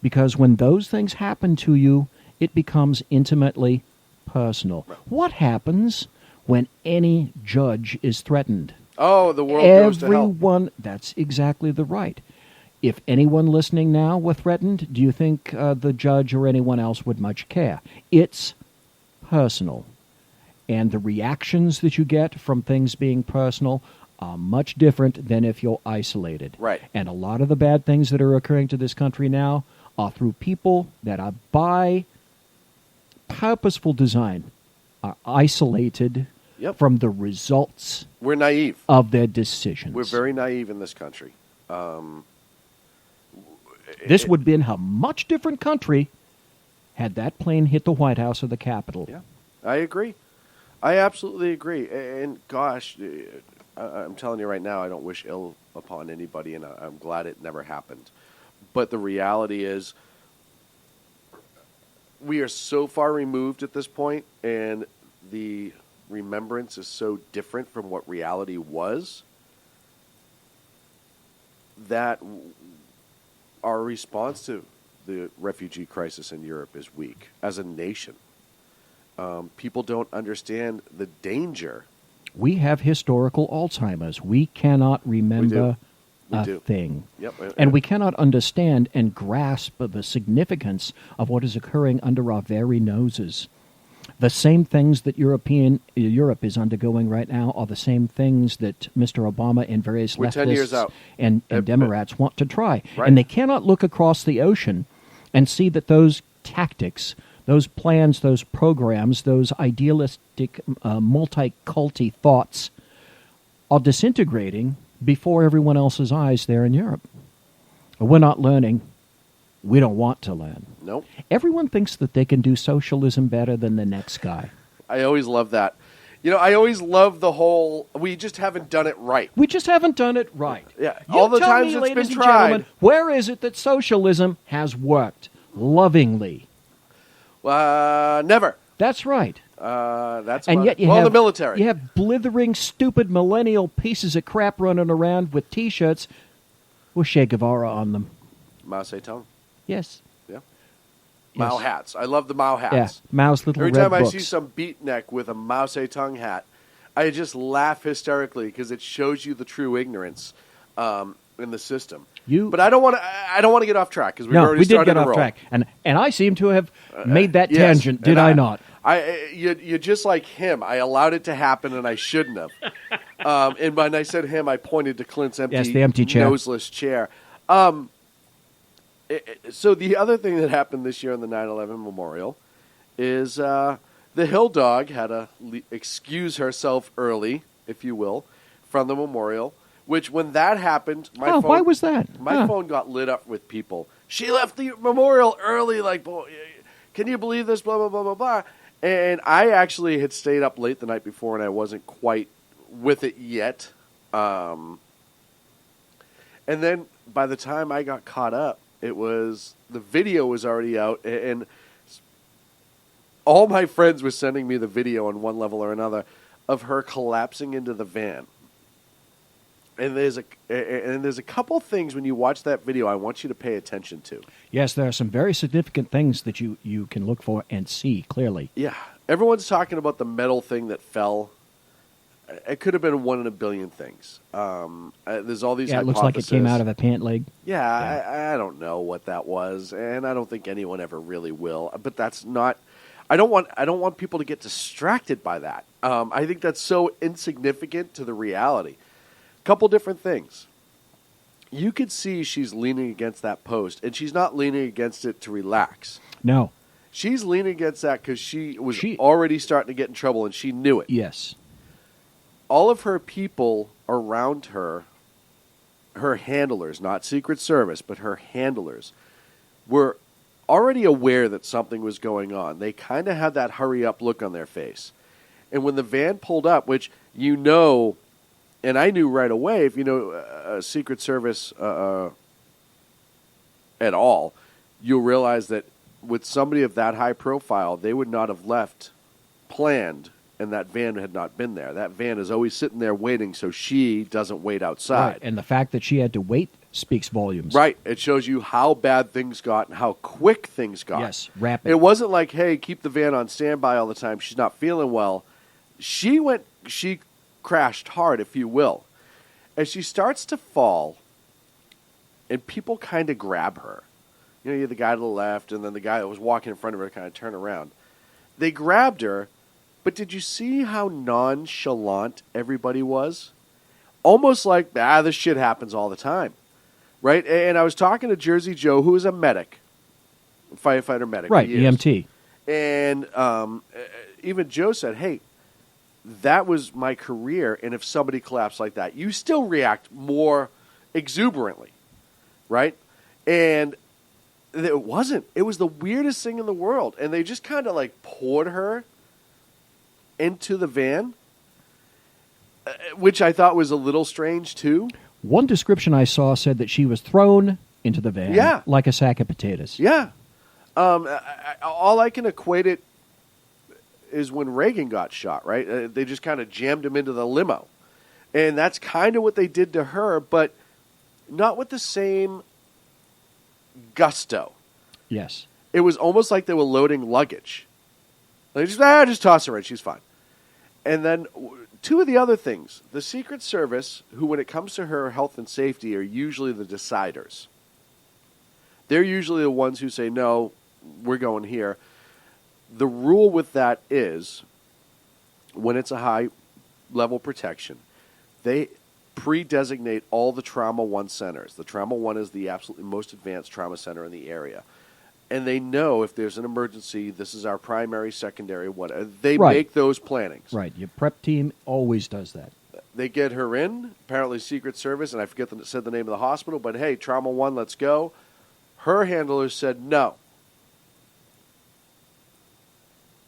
because when those things happen to you, it becomes intimately personal. What happens when any judge is threatened? Oh, the world goes to hell. Everyone, that's exactly the right. If anyone listening now were threatened, do you think the judge or anyone else would much care? It's personal. And the reactions that you get from things being personal are much different than if you're isolated. Right. And a lot of the bad things that are occurring to this country now are through people that are by purposeful design, are isolated from the results We're naive. of their decisions. We're very naive in this country. This would have been a much different country had that plane hit the White House or the Capitol. Yeah, I agree. I absolutely agree. And gosh, I'm telling you right now, I don't wish ill upon anybody, and I'm glad it never happened. But the reality is, we are so far removed at this point, and the remembrance is so different from what reality was, that our response to the refugee crisis in Europe is weak as a nation. People don't understand the danger. We have historical Alzheimer's. We cannot remember a thing. Yep. And we cannot understand and grasp the significance of what is occurring under our very noses. The same things that Europe is undergoing right now are the same things that Mr. Obama and various We're 10 years leftists out. and Democrats want to try. Right. And they cannot look across the ocean and see that those tactics, those plans, those programs, those idealistic, multi-culty thoughts are disintegrating before everyone else's eyes there in Europe. We're not learning. We don't want to learn. Nope. Everyone thinks that they can do socialism better than the next guy. I always love that. You know, I always love the whole, we just haven't done it right. We just haven't done it right. Yeah, You all the tell times me, it's ladies been and tried. gentlemen, where is it that socialism has worked lovingly? Never. That's right. That's And why. yet you well, have the military. You have blithering, stupid millennial pieces of crap running around with T-shirts with Che Guevara on them. Mao Zedong. Yes. Yeah. Mao hats. I love the Mao hats. Yeah, Mao's little Every red time books. I see some beatnik with a Mao Zedong hat, I just laugh hysterically because it shows you the true ignorance in the system. But I don't want to get off track because we've already we did started get off roll. track, and I seem to have made that Yes, tangent, did and I not? You're just like him. I allowed it to happen, and I shouldn't have. And when I said him, I pointed to Clint's the empty chair. noseless chair. So the other thing that happened this year on the 9/11 memorial is the Hill Dog had to excuse herself early, if you will, from the memorial. Which, when that happened, my phone, why was that? My phone got lit up with people. She left the memorial early. Like, can you believe this? Blah blah blah blah blah. And I actually had stayed up late the night before, and I wasn't quite with it yet. And then by the time I got caught up, the video was already out, and all my friends were sending me the video on one level or another of her collapsing into the van. And there's a couple things when you watch that video I want you to pay attention to. Yes, there are some very significant things that you can look for and see clearly. Yeah. Everyone's talking about the metal thing that fell. It could have been one in a billion things. There's all these Yeah, it hypotheses. looks like it came out of a pant leg. Yeah. I don't know what that was, and I don't think anyone ever really will. But that's not. I don't want people to get distracted by that. I think that's so insignificant to the reality. Couple different things. You could see she's leaning against that post, and she's not leaning against it to relax. No. She's leaning against that because she was already starting to get in trouble, and she knew it. Yes. All of her people around her, her handlers, not Secret Service, but her handlers, were already aware that something was going on. They kind of had that hurry-up look on their face. And when the van pulled up, which you know... And I knew right away, if you know Secret Service at all, you'll realize that with somebody of that high profile, they would not have left planned, and that van had not been there. That van is always sitting there waiting so she doesn't wait outside. Right. And the fact that she had to wait speaks volumes. Right. It shows you how bad things got and how quick things got. Yes, rapid. It wasn't like, hey, keep the van on standby all the time. She's not feeling well. She crashed hard, if you will. As she starts to fall, and people kind of grab her. You know, you have the guy to the left, and then the guy that was walking in front of her kind of turn around. They grabbed her, but did you see how nonchalant everybody was? Almost like, this shit happens all the time. Right? And I was talking to Jersey Joe, who is a medic, firefighter medic. Right, EMT. And even Joe said, hey, that was my career, and if somebody collapsed like that, you still react more exuberantly, right? And it wasn't. It was the weirdest thing in the world, and they just kind of like poured her into the van, which I thought was a little strange too. One description I saw said that she was thrown into the van like a sack of potatoes. Yeah. All I can equate it is when Reagan got shot, right? They just kind of jammed him into the limo. And that's kind of what they did to her, but not with the same gusto. Yes. It was almost like they were loading luggage. They just toss her in, she's fine. And then two of the other things. The Secret Service, who when it comes to her health and safety are usually the deciders. They're usually the ones who say, no, we're going here. The rule with that is, when it's a high-level protection, they pre-designate all the Trauma 1 centers. The Trauma 1 is the absolutely most advanced trauma center in the area. And they know if there's an emergency, this is our primary, secondary, whatever. They make those plannings. Right. Your prep team always does that. They get her in, apparently Secret Service, and I said the name of the hospital, but hey, Trauma 1, let's go. Her handlers said no.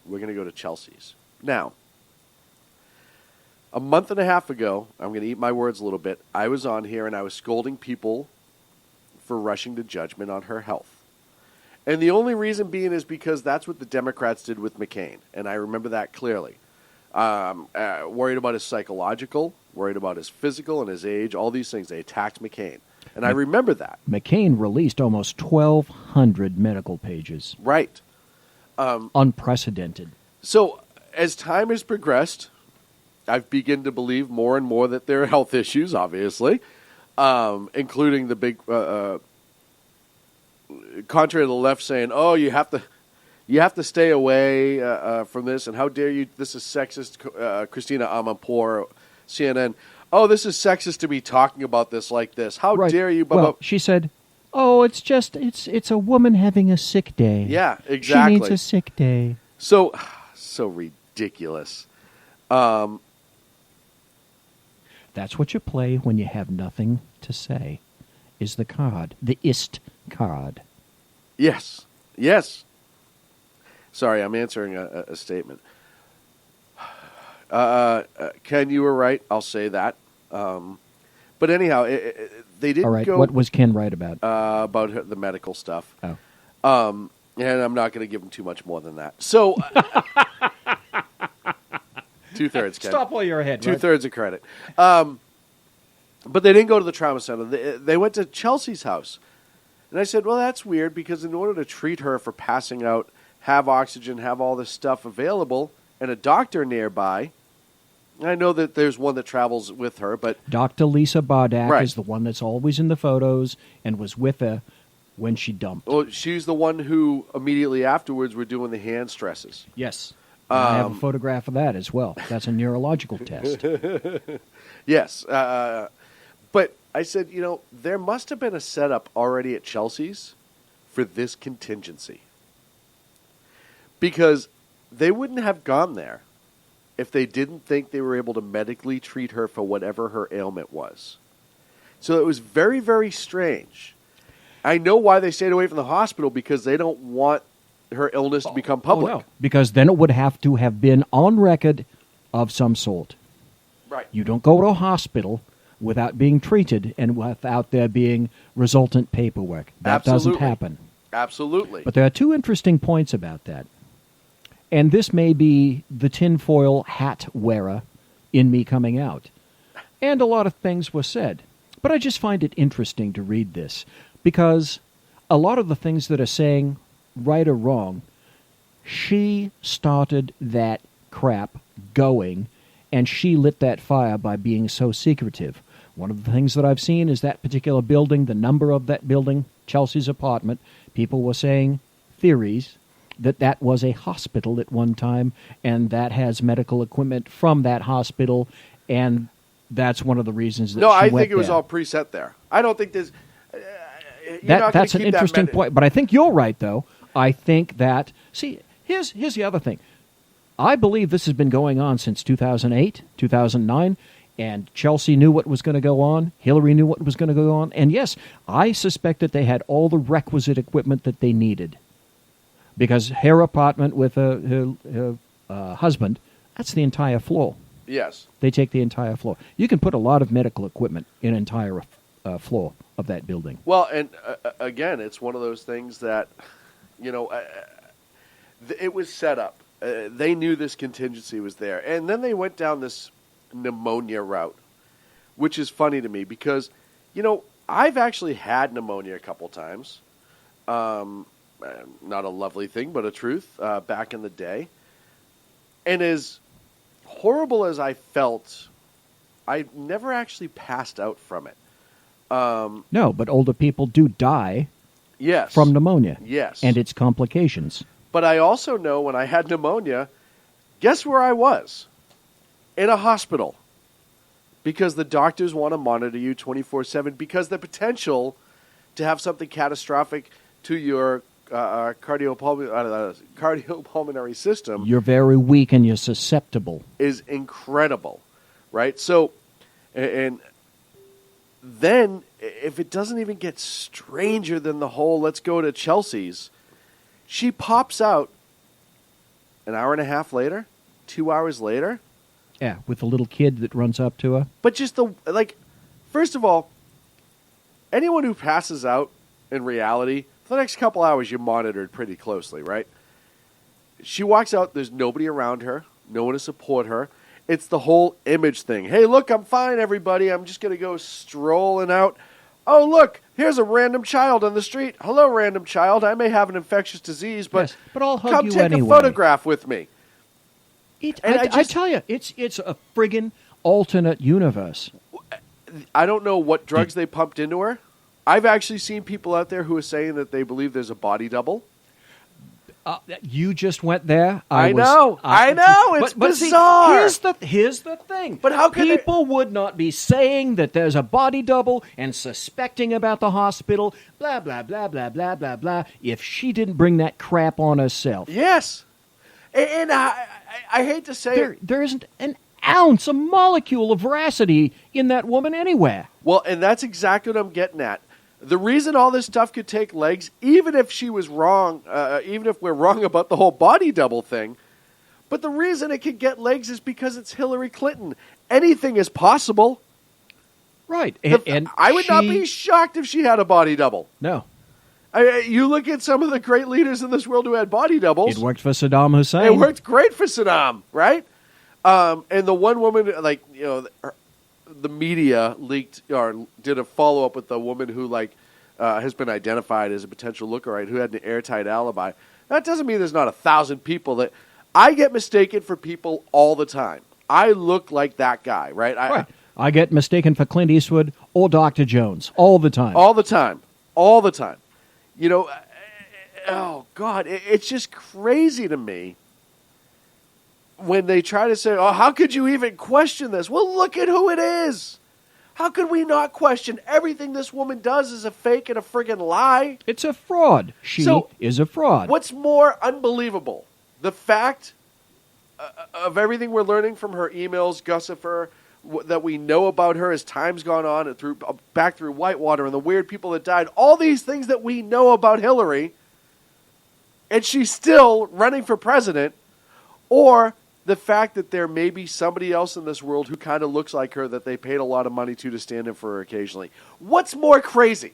We're going to go to Chelsea's. Now, a month and a half ago, I'm going to eat my words a little bit, I was on here and I was scolding people for rushing to judgment on her health. And the only reason being is because that's what the Democrats did with McCain. And I remember that clearly. Worried about his psychological, worried about his physical and his age, all these things. They attacked McCain. And I remember that. McCain released almost 1,200 medical pages. Right. Unprecedented. So as time has progressed, I've begun to believe more and more that there are health issues, obviously, including the big, contrary to the left saying, oh, you have to stay away from this, and how dare you, this is sexist, Christina Amanpour, CNN, oh, this is sexist to be talking about this like this. How dare you? Well, she said, oh, it's a woman having a sick day. Yeah, exactly. She needs a sick day. So ridiculous. That's what you play when you have nothing to say, is the card, the ist card. Yes. Yes. Sorry, I'm answering a statement. Ken, you were right. I'll say that. But anyhow, they didn't All right. go... What was Ken right about? About the medical stuff. Oh. And I'm not going to give him too much more than that. So... 2/3, Ken. Stop while you're ahead. 2/3 of credit. But they didn't go to the trauma center. They went to Chelsea's house. And I said, well, that's weird because in order to treat her for passing out, have oxygen, have all this stuff available, and a doctor nearby, I know that there's one that travels with her, but... Dr. Lisa Bardak Right. is the one that's always in the photos and was with her when she dumped. Well, she's the one who immediately afterwards were doing the hand stresses. Yes. I have a photograph of that as well. That's a neurological test. Yes. But I said, there must have been a setup already at Chelsea's for this contingency. Because they wouldn't have gone there if they didn't think they were able to medically treat her for whatever her ailment was. So it was very, very strange. I know why they stayed away from the hospital, because they don't want her illness to become public. Oh, no. Because then it would have to have been on record of some sort. Right. You don't go to a hospital without being treated and without there being resultant paperwork. That doesn't Absolutely. happen. Absolutely. But there are two interesting points about that. And this may be the tinfoil hat wearer in me coming out. And a lot of things were said. But I just find it interesting to read this, because a lot of the things that are saying, right or wrong, she started that crap going, and she lit that fire by being so secretive. One of the things that I've seen is that particular building, the number of that building, Chelsea's apartment, people were saying theories that was a hospital at one time, and that has medical equipment from that hospital, and that's one of the reasons that No, she I went think it was there. all preset there. I don't think there's... That's an interesting point. But I think you're right, though. I think that... See, here's the other thing. I believe this has been going on since 2008, 2009, and Chelsea knew what was going to go on. Hillary knew what was going to go on. And yes, I suspect that they had all the requisite equipment that they needed. Because her apartment with her husband, that's the entire floor. Yes. They take the entire floor. You can put a lot of medical equipment in an entire floor of that building. Well, and again, it's one of those things that, it was set up. They knew this contingency was there. And then they went down this pneumonia route, which is funny to me because, I've actually had pneumonia a couple times. Not a lovely thing, but a truth, back in the day. And as horrible as I felt, I never actually passed out from it. No, but older people do die Yes. from pneumonia. Yes. And its complications. But I also know when I had pneumonia, guess where I was? In a hospital. Because the doctors want to monitor you 24/7 because the potential to have something catastrophic to your cardiopulmonary system You're very weak and you're susceptible. is incredible, right? So, and then if it doesn't even get stranger than the whole let's go to Chelsea's, she pops out an hour and a half later, 2 hours later. Yeah, with the little kid that runs up to her. But just first of all, anyone who passes out in reality, for the next couple hours you're monitored pretty closely, right? She walks out, there's nobody around her, no one to support her. It's the whole image thing. Hey, look, I'm fine, everybody. I'm just going to go strolling out. Oh, look, here's a random child on the street. Hello, random child. I may have an infectious disease, but, Yes, but I'll hug come you take anyway. a photograph with me. I tell you, it's a friggin' alternate universe. I don't know what drugs they pumped into her. I've actually seen people out there who are saying that they believe there's a body double. You just went there. I know. It's bizarre. See, here's the thing. But how can people would not be saying that there's a body double and suspecting about the hospital, blah blah blah blah blah blah blah, if she didn't bring that crap on herself? Yes, and I hate to say there isn't an ounce, a molecule of veracity in that woman anywhere. Well, and that's exactly what I'm getting at. The reason all this stuff could take legs, even if she was wrong, even if we're wrong about the whole body double thing, but the reason it could get legs is because it's Hillary Clinton. Anything is possible. Right. And I would not be shocked if she had a body double. No. You look at some of the great leaders in this world who had body doubles. It worked for Saddam Hussein. It worked great for Saddam, right? And the one woman, the media leaked or did a follow-up with the woman who has been identified as a potential lookalike who had an airtight alibi. That doesn't mean there's not 1,000 people that I get mistaken for people all the time. I look like that guy, right? Right. I get mistaken for Clint Eastwood or Dr. Jones all the time. All the time. All the time. You know, oh, God, it's just crazy to me when they try to say, oh, how could you even question this? Well, look at who it is. How could we not question everything this woman does is a fake and a friggin' lie? It's a fraud. She is a fraud. What's more unbelievable? The fact of everything we're learning from her emails, Guccifer, that we know about her as time's gone on and back through Whitewater and the weird people that died, all these things that we know about Hillary, and she's still running for president, or the fact that there may be somebody else in this world who kind of looks like her that they paid a lot of money to stand in for her occasionally. What's more crazy?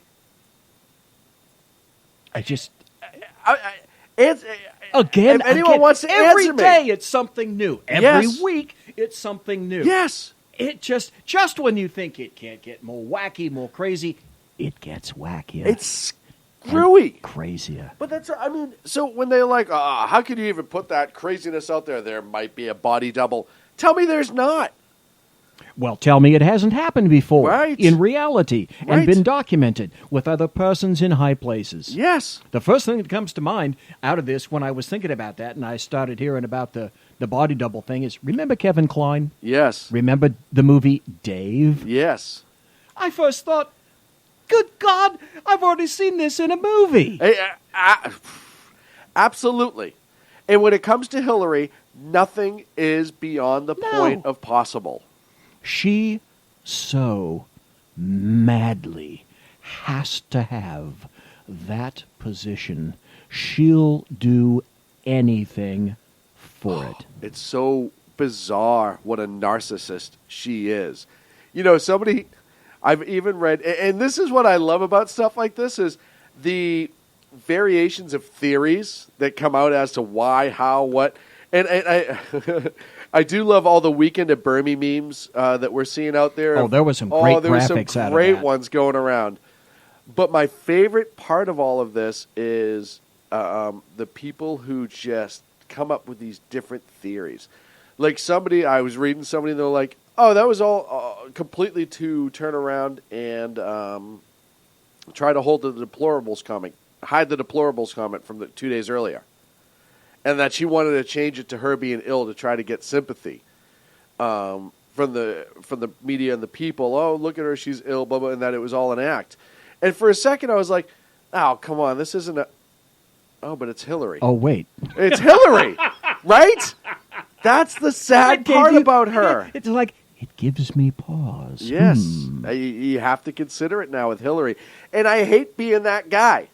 Again, if anyone wants to every answer me. day it's something new. Every week it's something new. Yes. It just when you think it can't get more wacky, more crazy, it gets wackier. It's screwy. Crazier. But that's, I mean, so when they're like, how could you even put that craziness out there? There might be a body double. Tell me there's not. Well, tell me it hasn't happened before. Right. In reality. Right. And been documented with other persons in high places. Yes. The first thing that comes to mind out of this when I was thinking about that and I started hearing about the body double thing is, remember Kevin Kline? Yes. Remember the movie Dave? Yes. I first thought, good God, I've already seen this in a movie. Absolutely. And when it comes to Hillary, nothing is beyond the point of possible. She so madly has to have that position. She'll do anything for it. It's so bizarre what a narcissist she is. You know, I've even read, and this is what I love about stuff like this, is the variations of theories that come out as to why, how, what. And I do love all the Weekend at Bernie memes that we're seeing out there. Oh, there was some great graphics out of that. There were some great ones going around. But my favorite part of all of this is the people who just come up with these different theories. Like I was reading somebody, and they were like, oh, that was all completely to turn around and try to hide the deplorables comment from the 2 days earlier. And that she wanted to change it to her being ill to try to get sympathy from the media and the people. Oh, look at her, she's ill, blah, blah, and that it was all an act. And for a second I was like, oh, come on, this isn't oh, but it's Hillary. Oh, wait. It's Hillary, right? That's the sad part about her. It's like, it gives me pause. Yes. You have to consider it now with Hillary. And I hate being that guy.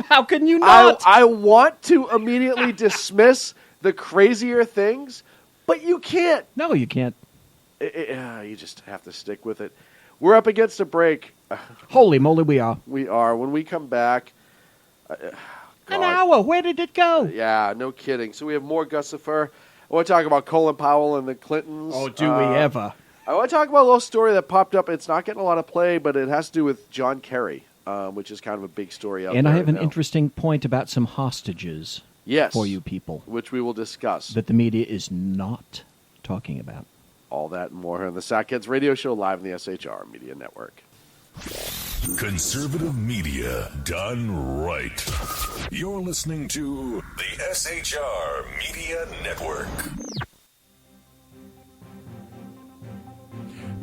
How can you not? I want to immediately dismiss the crazier things, but you can't. No, you can't. You just have to stick with it. We're up against a break. Holy moly, we are. We are. When we come back... an hour. Where did it go? Yeah, no kidding. So we have more Guccifer. I want to talk about Colin Powell and the Clintons. Oh, do we ever. I want to talk about a little story that popped up. It's not getting a lot of play, but it has to do with John Kerry. Which is kind of a big story out there. And I have an now. Interesting point about some hostages for you people. Which we will discuss. That the media is not talking about. All that and more here on the Sackheads Radio Show live in the SHR Media Network. Conservative media done right. You're listening to the SHR Media Network.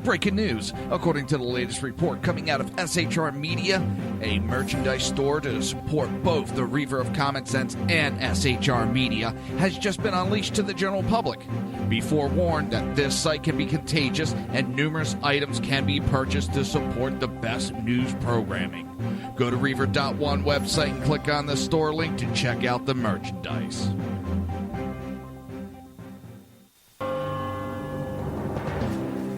Breaking news. According to the latest report coming out of SHR Media, a merchandise store to support both the Reaver of Common Sense and SHR Media has just been unleashed to the general public. Be forewarned that this site can be contagious and numerous items can be purchased to support the best news programming. Go to Reaver.one website and click on the store link to check out the merchandise.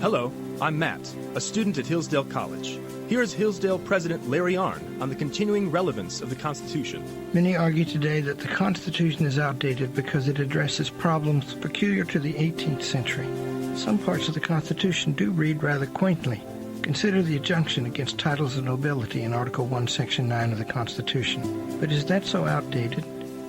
Hello, I'm Matt, a student at Hillsdale College. Here's Hillsdale President Larry Arnn on the continuing relevance of the Constitution. Many argue today that the Constitution is outdated because it addresses problems peculiar to the 18th century. Some parts of the Constitution do read rather quaintly. Consider the injunction against titles of nobility in Article 1, Section 9 of the Constitution. But is that so outdated?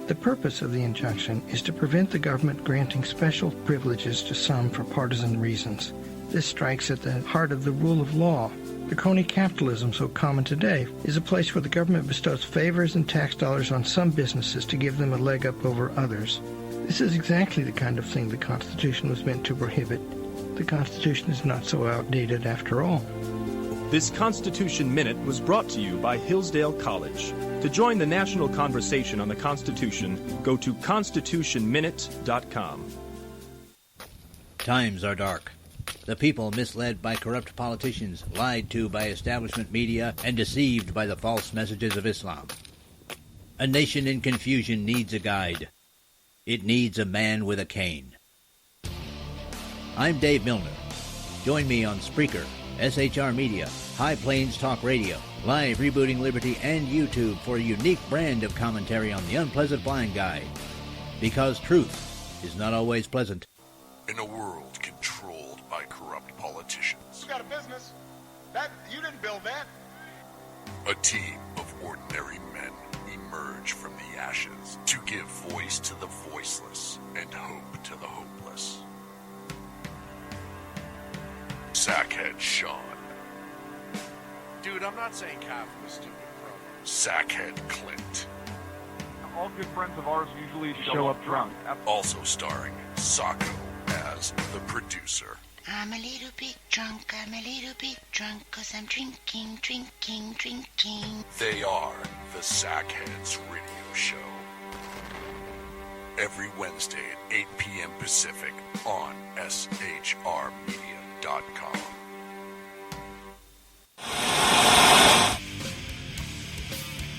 The purpose of the injunction is to prevent the government granting special privileges to some for partisan reasons. This strikes at the heart of the rule of law. The crony capitalism so common today is a place where the government bestows favors and tax dollars on some businesses to give them a leg up over others. This is exactly the kind of thing the Constitution was meant to prohibit. The Constitution is not so outdated after all. This Constitution Minute was brought to you by Hillsdale College. To join the national conversation on the Constitution, go to constitutionminute.com. Times are dark. The people misled by corrupt politicians, lied to by establishment media, and deceived by the false messages of Islam. A nation in confusion needs a guide. It needs a man with a cane. I'm Dave Milner. Join me on Spreaker, SHR Media, High Plains Talk Radio, Live Rebooting Liberty, and YouTube for a unique brand of commentary on the unpleasant blind guide. Because truth is not always pleasant. In a world controlled by corrupt politicians, You got a business. You didn't build that. a team of ordinary men emerge from the ashes to give voice to the voiceless and hope to the hopeless. Sackhead Shaun. Dude, I'm not saying Kyle was stupid, bro. Sackhead Clint. All good friends of ours usually show up drunk. Also starring Sacco as the producer. I'm a little bit drunk, 'cause I'm drinking. They are the Sackheads Radio Show. Every Wednesday at 8 p.m. Pacific on shrmedia.com.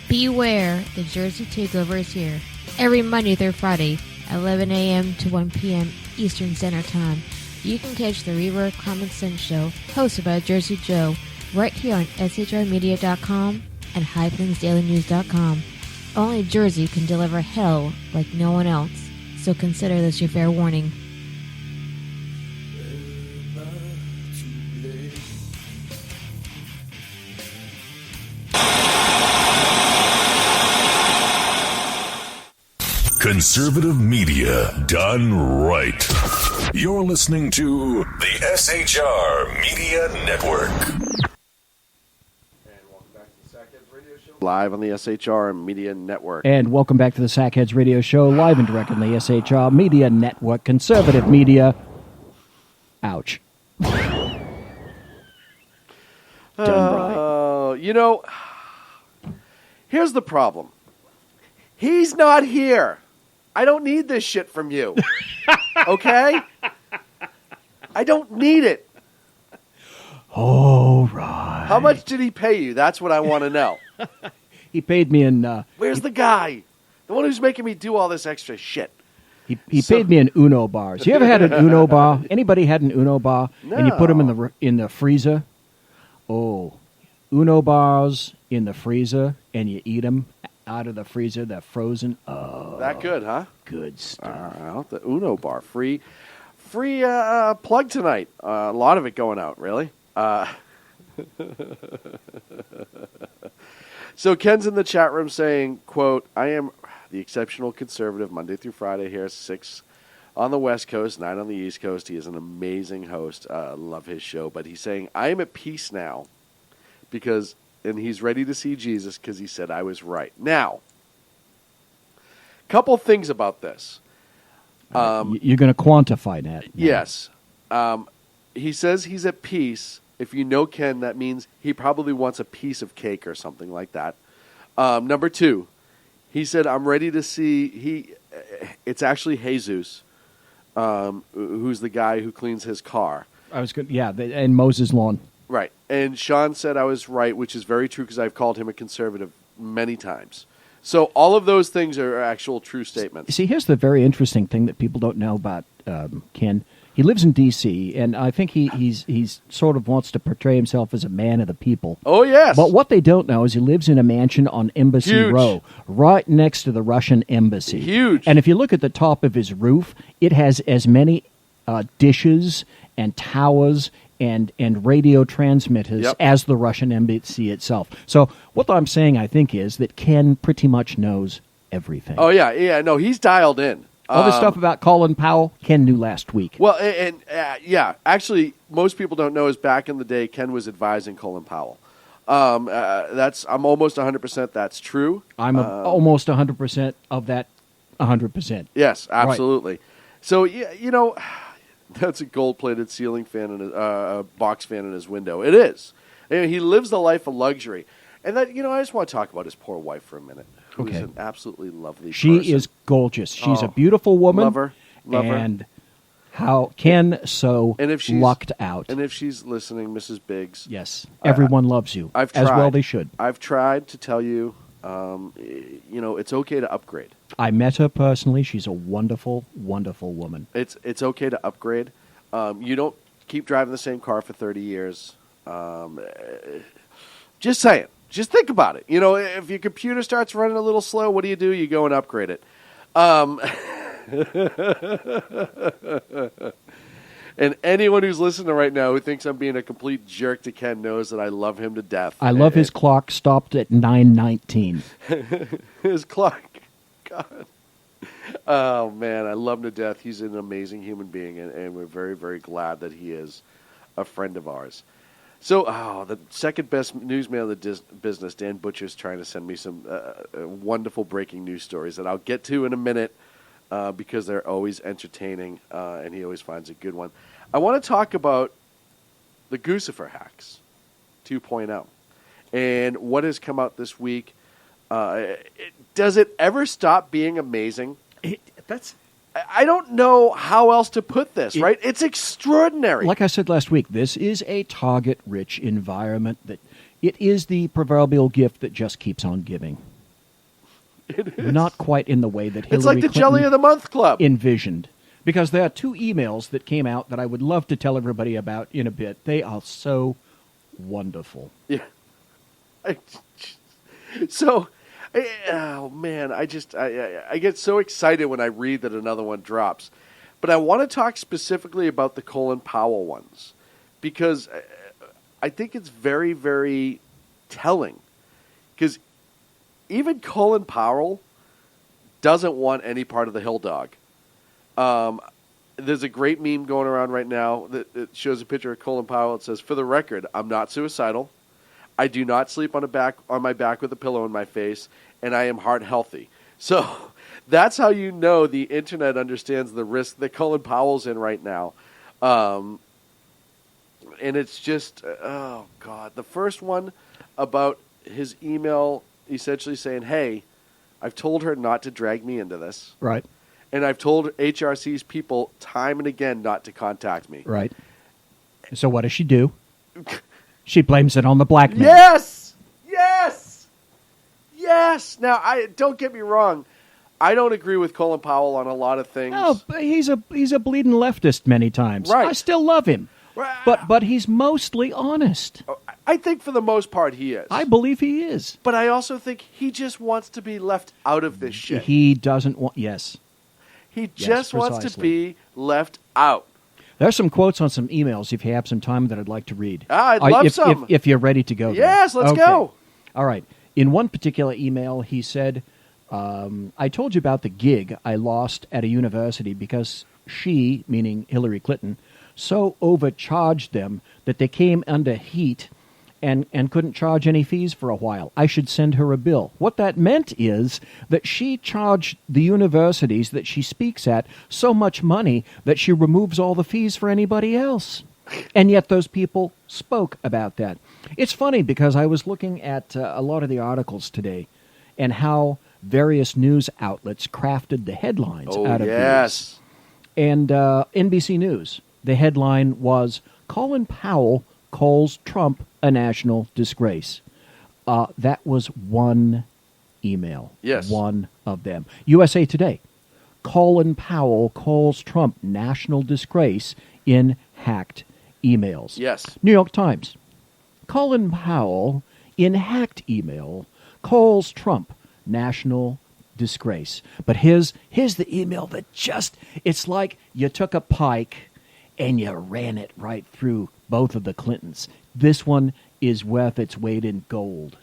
Beware, the Jersey Takeover is here. Every Monday through Friday, 11 a.m. to 1 p.m. Eastern Standard Time. You can catch the Reverb Common Sense Show, hosted by Jersey Joe, right here on shrmedia.com and highplains.dailynews.com. Only Jersey can deliver hell like no one else, so consider this your fair warning. Conservative media done right. You're listening to the SHR Media Network. Live on the SHR Media Network. And welcome back to the Sackheads Radio Show, live and direct on the SHR Media Network, conservative media. Ouch. Here's the problem. He's not here. I don't need this shit from you. Okay? I don't need it. All right. How much did he pay you? That's what I want to know. He paid me in... Where's the guy? The one who's making me do all this extra shit. He paid me in Uno bars. You ever had an Uno bar? Anybody had an Uno bar? No. And you put them in the freezer? Oh, Uno bars in the freezer, and you eat them out of the freezer. They're frozen. Oh, that good, huh? Good stuff. The Uno bar. Free plug tonight. A lot of it going out, really. So Ken's in the chat room saying, quote, I am the exceptional conservative Monday through Friday here, 6 on the West Coast, 9 on the East Coast. He is an amazing host. Love his show. But he's saying, I am at peace now and he's ready to see Jesus because he said I was right. Now, couple things about this. You're going to quantify that. Yes. He says he's at peace. If you know Ken, that means he probably wants a piece of cake or something like that. Number 2, he said, I'm ready to see. It's actually Jesus, who's the guy who cleans his car. I was good. Yeah, and Moses' lawn. Right. And Shaun said I was right, which is very true because I've called him a conservative many times. So all of those things are actual true statements. See, here's the very interesting thing that people don't know about Ken. He lives in D.C., and I think he's sort of wants to portray himself as a man of the people. Oh, yes. But what they don't know is he lives in a mansion on Embassy Huge. Row, right next to the Russian embassy. Huge. And if you look at the top of his roof, it has as many dishes and towers and radio transmitters as the Russian embassy itself. So what I'm saying, I think, is that Ken pretty much knows everything. Oh, yeah. No, he's dialed in. All the stuff about Colin Powell, Ken knew last week. Well, actually, most people don't know is back in the day, Ken was advising Colin Powell. I'm almost 100% that's true. I'm almost 100% of that 100%. Yes, absolutely. Right. So, that's a gold-plated ceiling fan and a box fan in his window. It is. And he lives the life of luxury. And that, I just want to talk about his poor wife for a minute, who is an absolutely lovely person. She is gorgeous. She's a beautiful woman. Love her. And how Ken lucked out. And if she's listening, Mrs. Biggs. Yes. Everyone loves you. I've tried. As well they should. I've tried to tell you, it's okay to upgrade. I met her personally. She's a wonderful, wonderful woman. It's okay to upgrade. You don't keep driving the same car for 30 years. Just saying. Just think about it. If your computer starts running a little slow, what do? You go and upgrade it. And anyone who's listening right now who thinks I'm being a complete jerk to Ken knows that I love him to death. I love his clock stopped at 9:19. His clock. God. Oh, man, I love him to death. He's an amazing human being, and we're very, very glad that he is a friend of ours. So, the second best newsman of the business, Dan Butcher's trying to send me some wonderful breaking news stories that I'll get to in a minute because they're always entertaining, and he always finds a good one. I want to talk about the Guccifer hacks 2.0 and what has come out this week. Does it ever stop being amazing? I don't know how else to put this, right? It's extraordinary. Like I said last week, this is a target-rich environment. That it is the proverbial gift that just keeps on giving. It is. Not quite in the way that Hillary It's like the Clinton Jelly of the Month Club envisioned. Because there are 2 emails that came out that I would love to tell everybody about in a bit. They are so wonderful. Yeah. Oh man, I get so excited when I read that another one drops. But I want to talk specifically about the Colin Powell ones because I think it's very, very telling. Because even Colin Powell doesn't want any part of the Hill Dog. There's a great meme going around right now that shows a picture of Colin Powell. It says, "For the record, I'm not suicidal. I do not sleep on my back with a pillow in my face, and I am heart healthy." So that's how you know the internet understands the risk that Colin Powell's in right now. And it's just, oh, God. The first one about his email essentially saying, "Hey, I've told her not to drag me into this. Right. And I've told HRC's people time and again not to contact me." Right. So what does she do? She blames it on the black man. Yes! Now, don't get me wrong. I don't agree with Colin Powell on a lot of things. No, but he's a bleeding leftist many times. Right. I still love him. But he's mostly honest. I think for the most part he is. I believe he is. But I also think he just wants to be left out of this shit. He doesn't want... Yes. He just wants to be left out. There's some quotes on some emails, if you have some time, that I'd like to read. I'd love some. If you're ready to go. Yes, let's go. All right. In one particular email, he said, I told you about the gig I lost at a university because she, meaning Hillary Clinton, so overcharged them that they came under heat and couldn't charge any fees for a while. I should send her a bill. What that meant is that she charged the universities that she speaks at so much money that she removes all the fees for anybody else. And yet those people spoke about that. It's funny because I was looking at a lot of the articles today and how various news outlets crafted the headlines out of these. And NBC News, the headline was, "Colin Powell calls Trump a national disgrace." That was one email. Yes. One of them. USA Today, Colin Powell calls Trump national disgrace in hacked emails. Yes. New York Times, Colin Powell in hacked email calls Trump national disgrace. But here's the email that just, it's like you took a pike and you ran it right through both of the Clintons. This one is worth its weight in gold.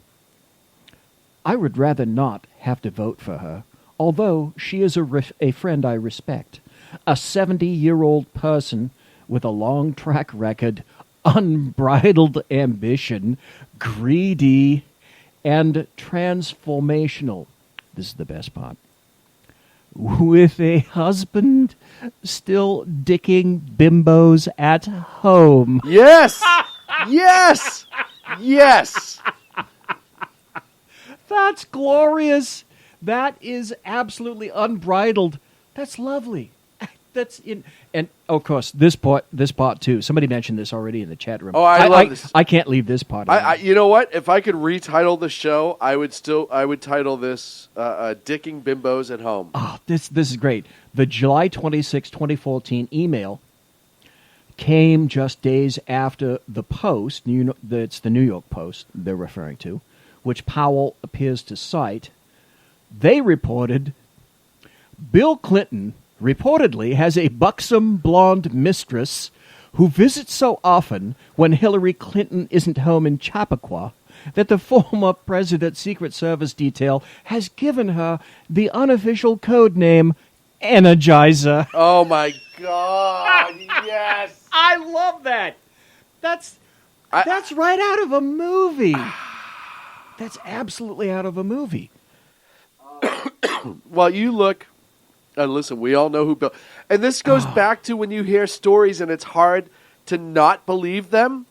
I would rather not have to vote for her, although she is a friend I respect. A 70-year-old person with a long track record, unbridled ambition, greedy, and transformational. This is the best part. With a husband still dicking bimbos at home. Yes! Yes! Yes! That's glorious. That is absolutely unbridled. That's lovely. That's in, and of course this part too. Somebody mentioned this already in the chat room. Oh, I love this. I can't leave this part. You know what? If I could retitle the show, I would title this "Dicking Bimbos at Home." Oh, this is great. The July 26, 2014 email came just days after the Post. It's the New York Post they're referring to, which Powell appears to cite. They reported Bill Clinton reportedly has a buxom blonde mistress who visits so often when Hillary Clinton isn't home in Chappaqua that the former president's Secret Service detail has given her the unofficial code name Energizer. Oh, my God. Yes. I love that. That's right out of a movie. That's absolutely out of a movie. Well, you look... listen, we all know who Bill... And this goes back to when you hear stories and it's hard to not believe them.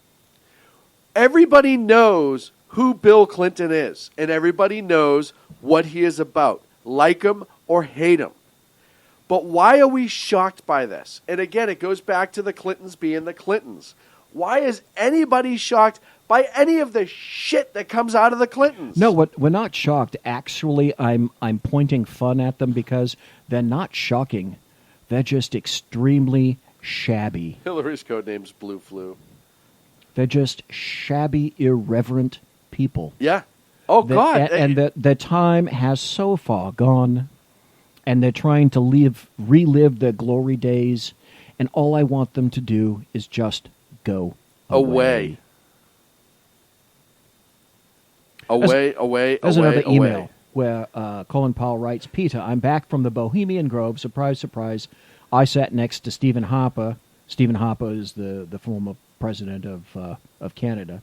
Everybody knows who Bill Clinton is, and everybody knows what he is about, like him or hate him. But why are we shocked by this? And again, it goes back to the Clintons being the Clintons. Why is anybody shocked by any of the shit that comes out of the Clintons? No, we're not shocked. Actually, I'm pointing fun at them because they're not shocking. They're just extremely shabby. Hillary's code name's Blue Flu. They're just shabby, irreverent people. Yeah. Oh, God. And the time has so far gone, and they're trying to relive their glory days, and all I want them to do is just go away. There's another email where Colin Powell writes, Peter, I'm back from the Bohemian Grove. Surprise, surprise. I sat next to Stephen Harper. Stephen Harper is the former president of Canada.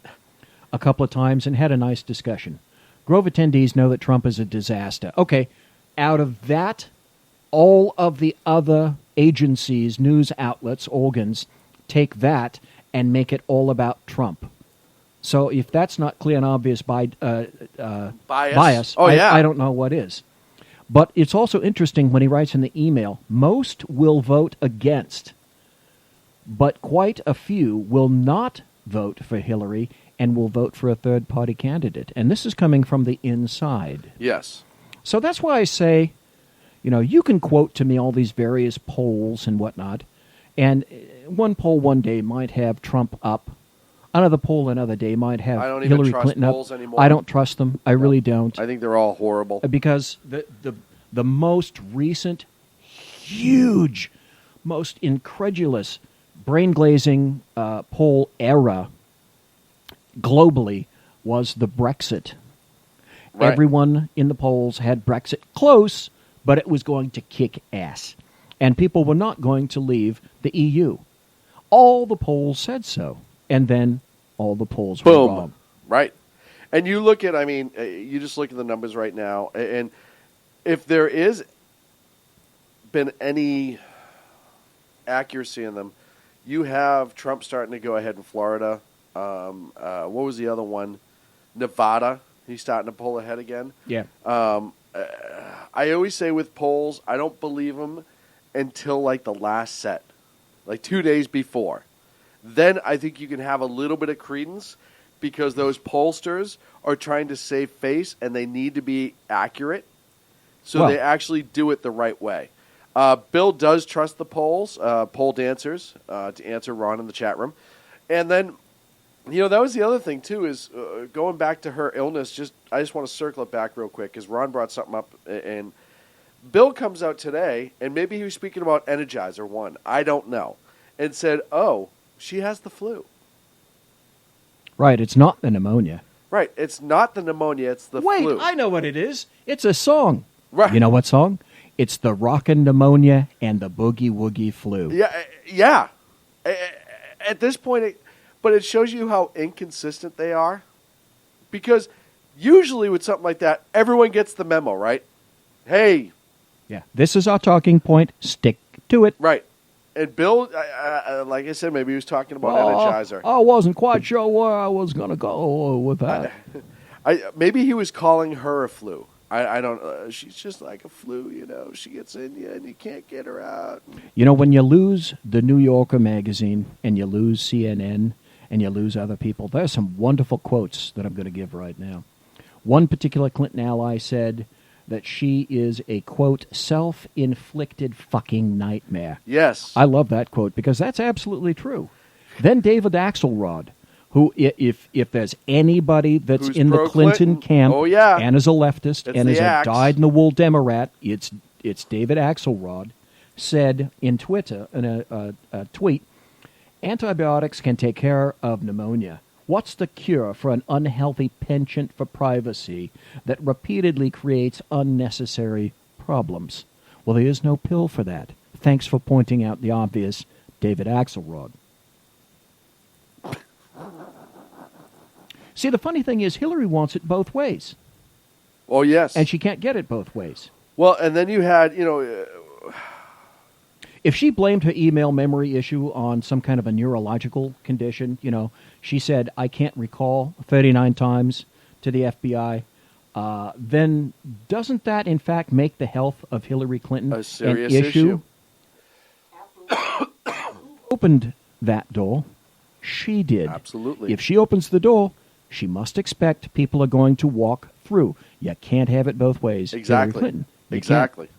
A couple of times and had a nice discussion. Grove attendees know that Trump is a disaster. Okay, out of that, all of the other agencies, news outlets, organs, take that and make it all about Trump. So if that's not clear and obvious bias, I don't know what is. But it's also interesting when he writes in the email, most will vote against, but quite a few will not vote for Hillary and will vote for a third-party candidate. And this is coming from the inside. Yes. So that's why I say, you can quote to me all these various polls and whatnot, and one poll one day might have Trump up. Another poll another day might have Hillary Clinton up. Polls anymore. I don't trust them. I really don't. I think they're all horrible. Because the most recent, huge, most incredulous, brain-glazing poll era globally was the Brexit. Right. Everyone in the polls had Brexit close, but it was going to kick ass. And people were not going to leave the EU. All the polls said so. And then all the polls were wrong. Right. And you look at, you just look at the numbers right now, and if there is been any accuracy in them, you have Trump starting to go ahead in Florida. What was the other one? Nevada. He's starting to pull ahead again. Yeah. I always say with polls, I don't believe them until like the last set, like 2 days before. Then I think you can have a little bit of credence because those pollsters are trying to save face and they need to be accurate. So they actually do it the right way. Bill does trust the polls, poll dancers, to answer Ron in the chat room. And then, that was the other thing, too, is going back to her illness. I just want to circle it back real quick because Ron brought something up. And Bill comes out today, and maybe he was speaking about Energizer 1. I don't know. and said, "Oh, she has the flu." Right, it's not the pneumonia. Right, it's not the pneumonia, it's the Wait, flu. I know what it is. It's a song. Right. You know what song? It's the Rockin' Pneumonia and the Boogie Woogie Flu. Yeah. At this point, but it shows you how inconsistent they are. Because usually with something like that, everyone gets the memo, right? Hey. Yeah, this is our talking point. Stick to it. Right. And Bill, like I said, maybe he was talking about Energizer. I wasn't quite sure where I was going to go with that. Maybe he was calling her a flu. I don't. She's just like a flu, you know. She gets in you, and you can't get her out. You know, when you lose the New Yorker magazine, and you lose CNN, and you lose other people, there's some wonderful quotes that I'm going to give right now. One particular Clinton ally said that she is a, quote, self-inflicted fucking nightmare. Yes. I love that quote because that's absolutely true. Then David Axelrod, who, if there's anybody that's Who's in the Clinton camp and is a leftist and is a dyed-in-the-wool Democrat, it's David Axelrod, said in Twitter, in a tweet, antibiotics can take care of pneumonia. What's the cure for an unhealthy penchant for privacy that repeatedly creates unnecessary problems? Well, there is no pill for that. Thanks for pointing out the obvious, David Axelrod. See, the funny thing is Hillary wants it both ways. Oh, yes. And she can't get it both ways. Well, and then you had, you know... If she blamed her email memory issue on some kind of a neurological condition, you know, she said, I can't recall 39 times to the FBI, then doesn't that, in fact, make the health of Hillary Clinton a serious an issue? Opened that door. She did. Absolutely. If she opens the door, she must expect people are going to walk through. You can't have it both ways. Exactly. Hillary Clinton. You Exactly. can't.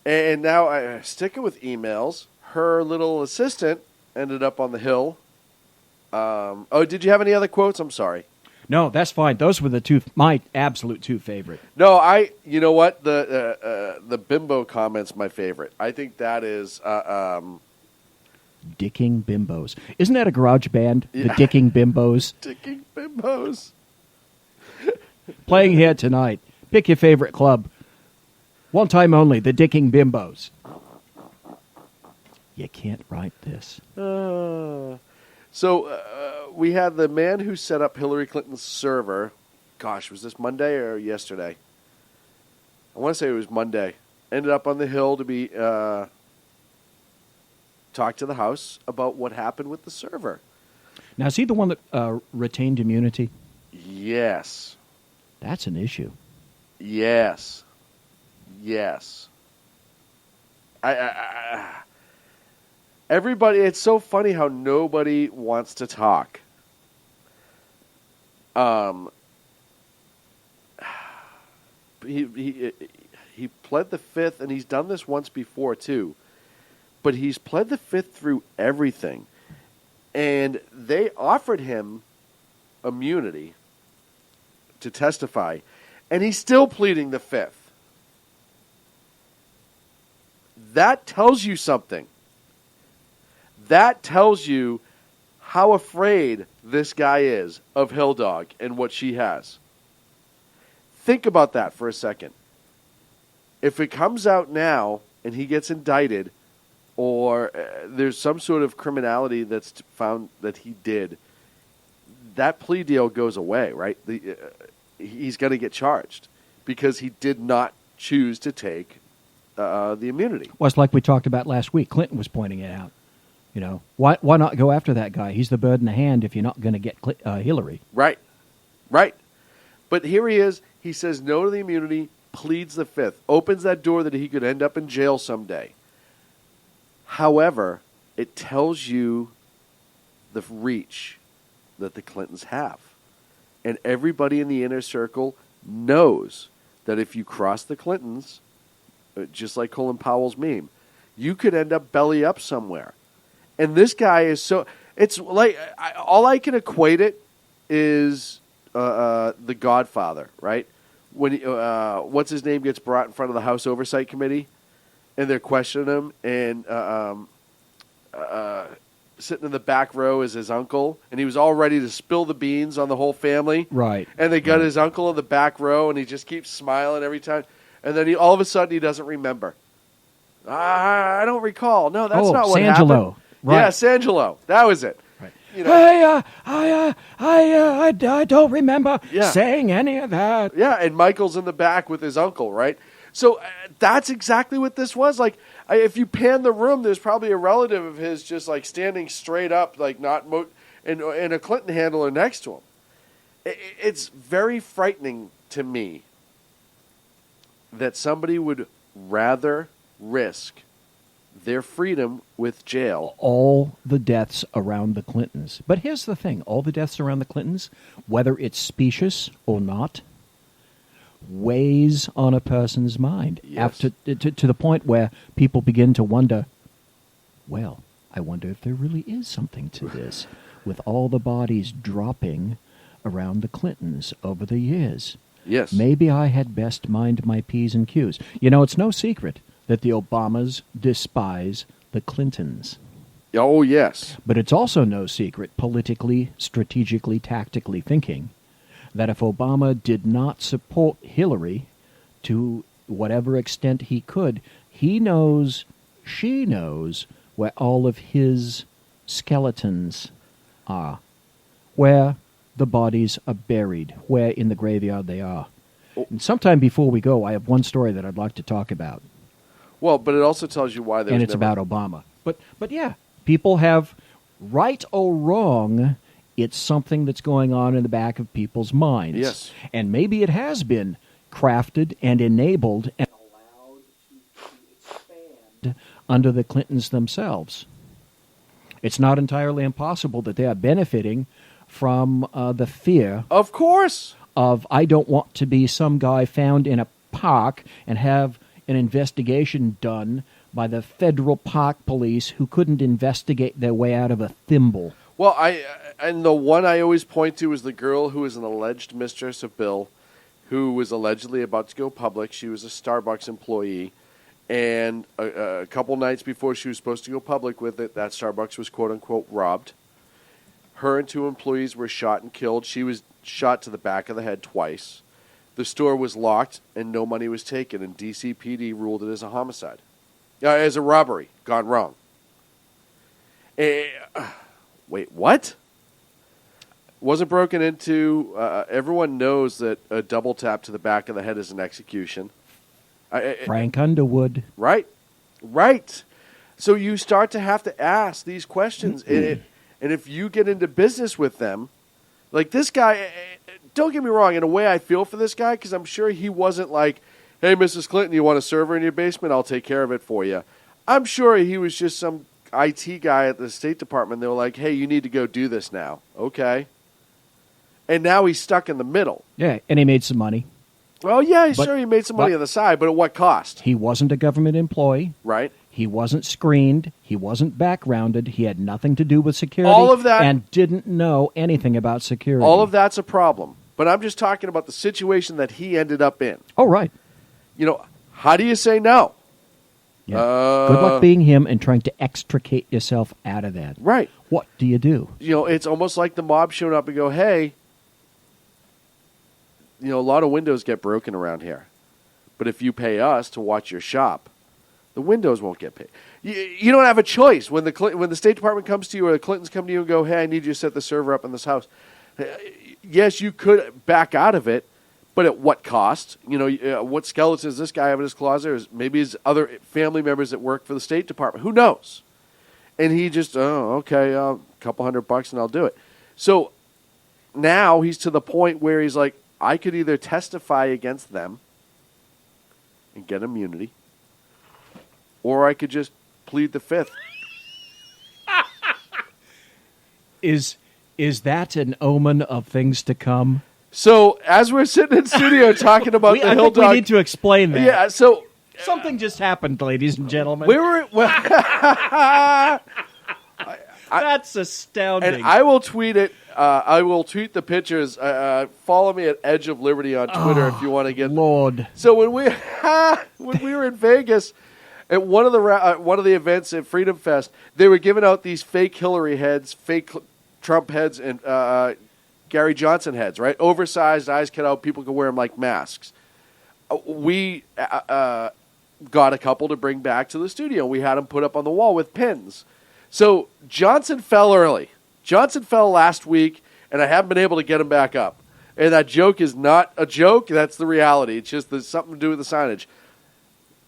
And now, sticking with emails, her little assistant ended up on the Hill. Did you have any other quotes? I'm sorry. No, that's fine. Those were my absolute two favorite. No, you know what? The bimbo comment's my favorite. I think that is... Dicking Bimbos. Isn't that a garage band? Yeah. The Dicking Bimbos. Dicking Bimbos. Playing here tonight. Pick your favorite club. One time only, the Dicking Bimbos. You can't write this. We had the man who set up Hillary Clinton's server. Gosh, was this Monday or yesterday? I want to say it was Monday. Ended up on the Hill to be talk to the House about what happened with the server. Now, is he the one that retained immunity? Yes. That's an issue. Yes. Everybody, it's so funny how nobody wants to talk. He pled the Fifth, and he's done this once before too. But he's pled the Fifth through everything, and they offered him immunity to testify, and he's still pleading the Fifth. That tells you something. That tells you how afraid this guy is of Hill Dog and what she has. Think about that for a second. If it comes out now and he gets indicted, or there's some sort of criminality that's found that he did, that plea deal goes away, right? He's going to get charged because he did not choose to take the immunity. Well, it's like we talked about last week. Clinton was pointing it out. You know, why not go after that guy? He's the bird in the hand if you're not going to get Hillary. Right. But here he is. He says no to the immunity, pleads the Fifth, opens that door that he could end up in jail someday. However, it tells you the reach that the Clintons have. And everybody in the inner circle knows that if you cross the Clintons, just like Colin Powell's meme, you could end up belly up somewhere. And this guy is so... It's like... all I can equate it is The Godfather, right? When what's his name gets brought in front of the House Oversight Committee, and they're questioning him, and sitting in the back row is his uncle, and he was all ready to spill the beans on the whole family. Right. And they got his uncle in the back row, and he just keeps smiling every time. And then all of a sudden he doesn't remember. I don't recall. No, that's not what happened. Sangelo. Right. Yeah, Sangelo. That was it. Right. You know, I don't remember saying any of that. Yeah, and Michael's in the back with his uncle, right? So that's exactly what this was. Like, if you pan the room, there's probably a relative of his just like standing straight up, like and a Clinton handler next to him. It's very frightening to me that somebody would rather risk their freedom with jail. All the deaths around the Clintons. But here's the thing. All the deaths around the Clintons, whether it's specious or not, weighs on a person's mind. Yes. To the point where people begin to wonder, well, I wonder if there really is something to this, with all the bodies dropping around the Clintons over the years. Yes. Maybe I had best mind my P's and Q's. You know, it's no secret that the Obamas despise the Clintons. Oh, yes. But it's also no secret, politically, strategically, tactically thinking, that if Obama did not support Hillary to whatever extent he could, he knows, she knows, where all of his skeletons are, where the bodies are buried, where in the graveyard they are. And sometime before we go, I have one story that I'd like to talk about. Well, but it also tells you why there's and it's about Obama. But yeah, people have, right or wrong, it's something that's going on in the back of people's minds. Yes. And maybe it has been crafted and enabled and allowed to expand under the Clintons themselves. It's not entirely impossible that they are benefiting from the fear. Of course. Of, I don't want to be some guy found in a park and have an investigation done by the federal park police who couldn't investigate their way out of a thimble. Well, and the one I always point to is the girl who is an alleged mistress of Bill, who was allegedly about to go public. She was a Starbucks employee, and a couple nights before she was supposed to go public with it, that Starbucks was quote-unquote robbed. Her and 2 employees were shot and killed. She was shot to the back of the head twice. The store was locked, and no money was taken, and DCPD ruled it as a homicide. As a robbery, gone wrong. Wait, what? Wasn't broken into. Everyone knows that a double tap to the back of the head is an execution. Frank Underwood. Right. So you start to have to ask these questions, and if you get into business with them, like this guy, don't get me wrong, in a way I feel for this guy, because I'm sure he wasn't like, hey, Mrs. Clinton, you want a server in your basement? I'll take care of it for you. I'm sure he was just some IT guy at the State Department. They were like, hey, you need to go do this now. Okay. And now he's stuck in the middle. Yeah, and he made some money. Well, yeah, sure, he made some money on the side, but at what cost? He wasn't a government employee. Right. He wasn't screened. He wasn't backgrounded. He had nothing to do with security. All of that. And didn't know anything about security. All of that's a problem. But I'm just talking about the situation that he ended up in. Oh, right. You know, how do you say no? Yeah. Good luck being him and trying to extricate yourself out of that. Right. What do you do? You know, it's almost like the mob showing up and go, hey, you know, a lot of windows get broken around here. But if you pay us to watch your shop, the windows won't get paid. You don't have a choice. When the State Department comes to you or the Clintons come to you and go, hey, I need you to set the server up in this house. Yes, you could back out of it, but at what cost? You know, what skeletons does this guy have in his closet? Or maybe his other family members that work for the State Department. Who knows? And he just, okay, a couple $100 and I'll do it. So now he's to the point where he's like, I could either testify against them and get immunity, or I could just plead the fifth. Is that an omen of things to come? So as we're sitting in studio talking about the Hill Dog, we need to explain that. Yeah. So something just happened, ladies and gentlemen. We were. That's astounding. And I will tweet it. I will tweet the pictures. Follow me at Edge of Liberty on Twitter if you want to get. Lord. So when we were in Vegas, At one of the events at Freedom Fest, they were giving out these fake Hillary heads, fake Trump heads, and Gary Johnson heads, right? Oversized, eyes cut out. People could wear them like masks. We got a couple to bring back to the studio. We had them put up on the wall with pins. So Johnson fell early. Johnson fell last week, and I haven't been able to get him back up. And that joke is not a joke. That's the reality. It's just there's something to do with the signage.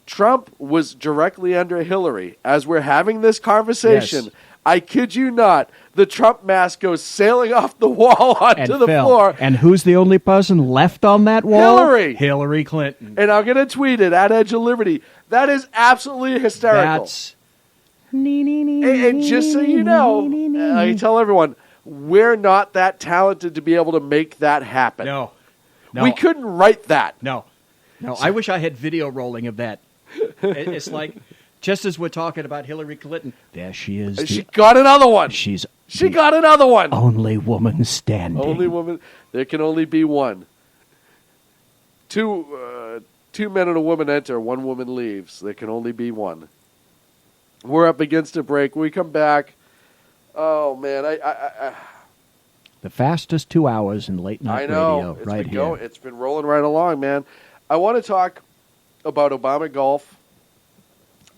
Trump was directly under Hillary. As we're having this conversation, yes. I kid you not, the Trump mask goes sailing off the wall onto the floor. And who's the only person left on that wall? Hillary. Hillary Clinton. And I'm going to tweet it at Edge of Liberty. That is absolutely hysterical. That's... And just so you know, I tell everyone, we're not that talented to be able to make that happen. No. We couldn't write that. No, I wish I had video rolling of that. It's like, just as we're talking about Hillary Clinton, there she is. She got another one. She got another one. Only woman standing. Only woman. There can only be one. Two men and a woman enter, one woman leaves. There can only be one. We're up against a break. When we come back, oh, man, I the fastest 2 hours in late night radio right here. It's been rolling right along, man. I want to talk about Obama golf.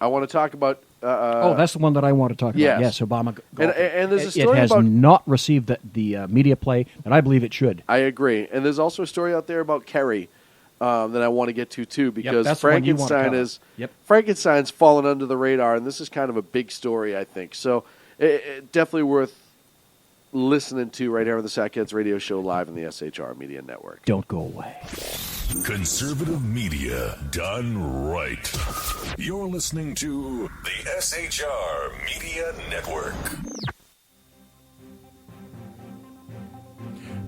I want to talk about... that's the one that I want to talk about. Yes, Obama golf. And there's a story about... It has not received the media play that I believe it should. I agree. And there's also a story out there about Kerry that I want to get to, too, because Frankenstein's fallen under the radar, and this is kind of a big story, I think. So it definitely worth listening to right here on the Sackheads Radio Show live in the SHR Media Network. Don't go away. Conservative media done right. You're listening to the SHR Media Network.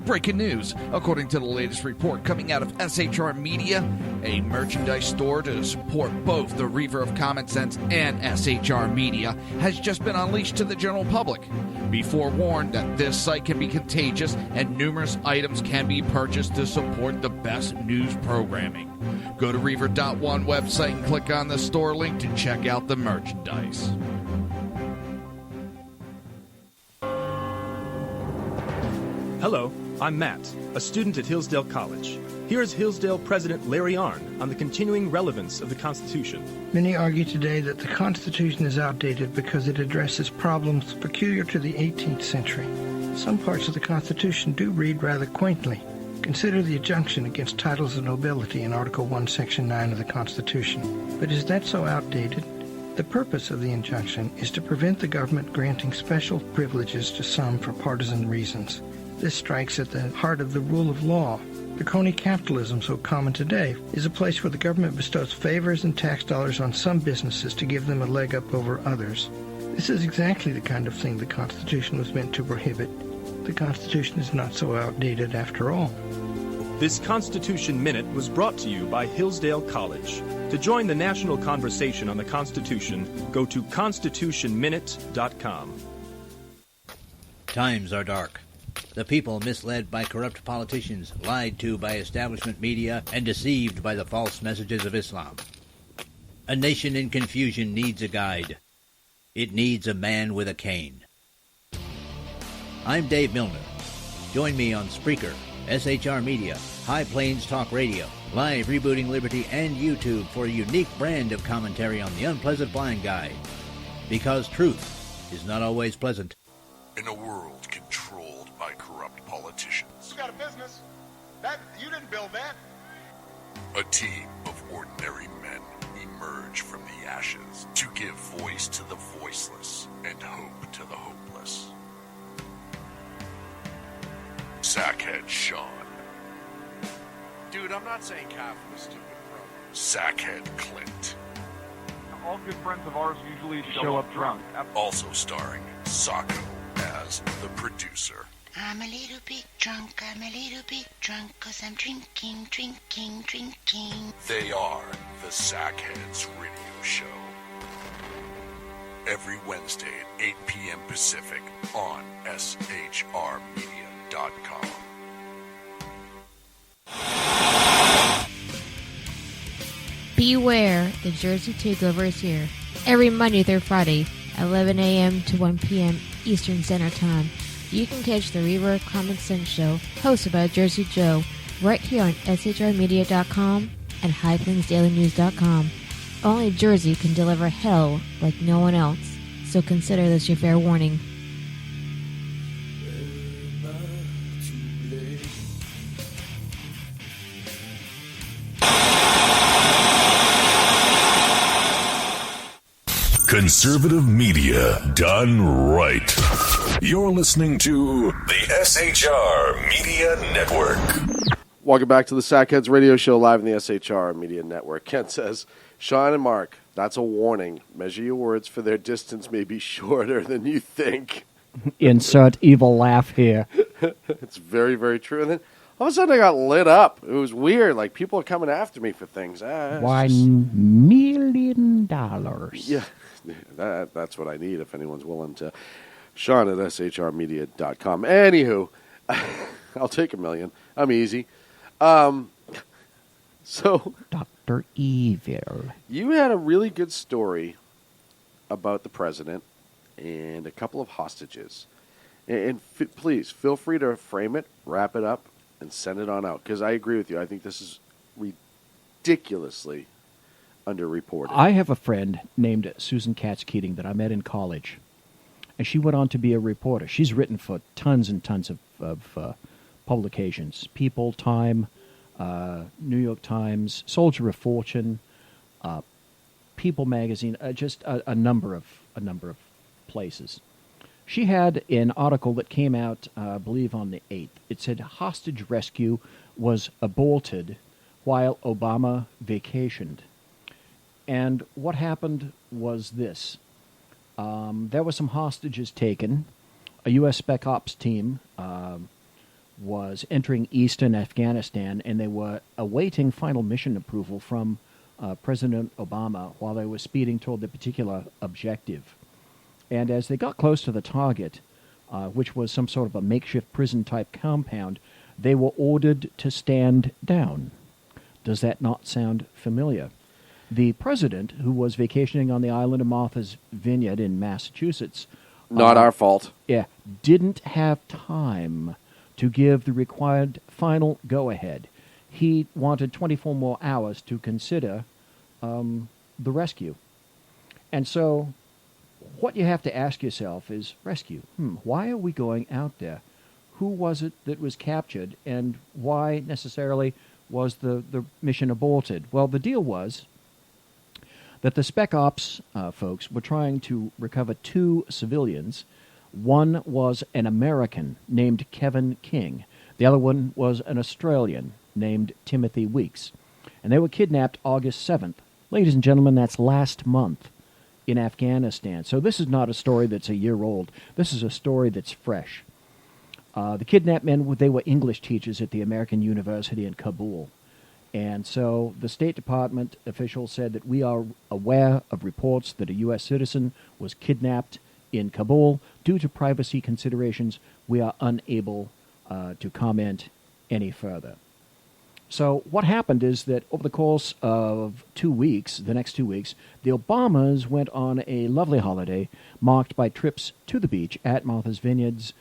Breaking news. According to the latest report coming out of SHR Media, a merchandise store to support both the Reaver of Common Sense and SHR Media has just been unleashed to the general public. Be forewarned that this site can be contagious and numerous items can be purchased to support the best news programming. Go to Reaver.one website and click on the store link to check out the merchandise. Hello, I'm Matt, a student at Hillsdale College. Here's Hillsdale President Larry Arnn on the continuing relevance of the Constitution. Many argue today that the Constitution is outdated because it addresses problems peculiar to the 18th century. Some parts of the Constitution do read rather quaintly. Consider the injunction against titles of nobility in Article 1, Section 9 of the Constitution. But is that so outdated? The purpose of the injunction is to prevent the government granting special privileges to some for partisan reasons. This strikes at the heart of the rule of law. The crony capitalism so common today is a place where the government bestows favors and tax dollars on some businesses to give them a leg up over others. This is exactly the kind of thing the Constitution was meant to prohibit. The Constitution is not so outdated after all. This Constitution Minute was brought to you by Hillsdale College. To join the national conversation on the Constitution, go to constitutionminute.com. Times are dark. The people misled by corrupt politicians, lied to by establishment media, and deceived by the false messages of Islam. A nation in confusion needs a guide. It needs a man with a cane. I'm Dave Milner. Join me on Spreaker, SHR Media, High Plains Talk Radio, Live Rebooting Liberty, and YouTube for a unique brand of commentary on the unpleasant blind guide. Because truth is not always pleasant. In a world controlled by corrupt politicians. You got a business. You didn't build that. A team of ordinary men emerge from the ashes to give voice to the voiceless and hope to the hopeless. Sackhead Shaun. Dude, I'm not saying coffee was stupid, bro. Sackhead Clint. All good friends of ours usually show up drunk. Also starring Sacco as the producer. I'm a little bit drunk, 'cause I'm drinking. They are the Sackheads Radio Show. Every Wednesday at 8 p.m. Pacific on shrmedia.com. Beware, the Jersey Takeover is here. Every Monday through Friday, 11 a.m. to 1 p.m. Eastern Standard Time. You can catch the Reverb Common Sense Show, hosted by Jersey Joe, right here on shrmedia.com and highplainsdailynews.com. Only Jersey can deliver hell like no one else, so consider this your fair warning. Conservative media done right. You're listening to the SHR Media Network. Welcome back to the Sackheads Radio Show live in the SHR Media Network. Kent says, Shaun and Mark, that's a warning. Measure your words, for their distance may be shorter than you think. Insert evil laugh here. It's very, very true. And then all of a sudden I got lit up. It was weird. Like, people are coming after me for things. $1 million. Yeah, that's what I need if anyone's willing to. Shaun at shrmedia.com. Anywho, I'll take $1 million. I'm easy. So, Dr. Evil. You had a really good story about the president and a couple of hostages. And please, feel free to frame it, wrap it up, and send it on out. Because I agree with you. I think this is ridiculously underreported. I have a friend named Susan Katz-Keating that I met in college. And she went on to be a reporter. She's written for tons and tons of publications. People, Time, New York Times, Soldier of Fortune, People Magazine, just a number of places. She had an article that came out, I believe, on the 8th. It said hostage rescue was aborted while Obama vacationed. And what happened was this. There were some hostages taken. A U.S. Spec Ops team was entering eastern Afghanistan, and they were awaiting final mission approval from President Obama while they were speeding toward the particular objective. And as they got close to the target, which was some sort of a makeshift prison-type compound, they were ordered to stand down. Does that not sound familiar? The president, who was vacationing on the island of Martha's Vineyard in Massachusetts... Not our fault. Yeah, didn't have time to give the required final go-ahead. He wanted 24 more hours to consider the rescue. And so what you have to ask yourself is, rescue, why are we going out there? Who was it that was captured, and why necessarily was the mission aborted? Well, the deal was that the Spec Ops folks were trying to recover 2 civilians. One was an American named Kevin King. The other one was an Australian named Timothy Weeks. And they were kidnapped August 7th. Ladies and gentlemen, that's last month in Afghanistan. So this is not a story that's a year old. This is a story that's fresh. The kidnapped men, they were English teachers at the American University in Kabul. And so the State Department officials said that we are aware of reports that a U.S. citizen was kidnapped in Kabul. Due to privacy considerations, we are unable to comment any further. So what happened is that over the course of 2 weeks, the next 2 weeks, the Obamas went on a lovely holiday marked by trips to the beach at Martha's Vineyards,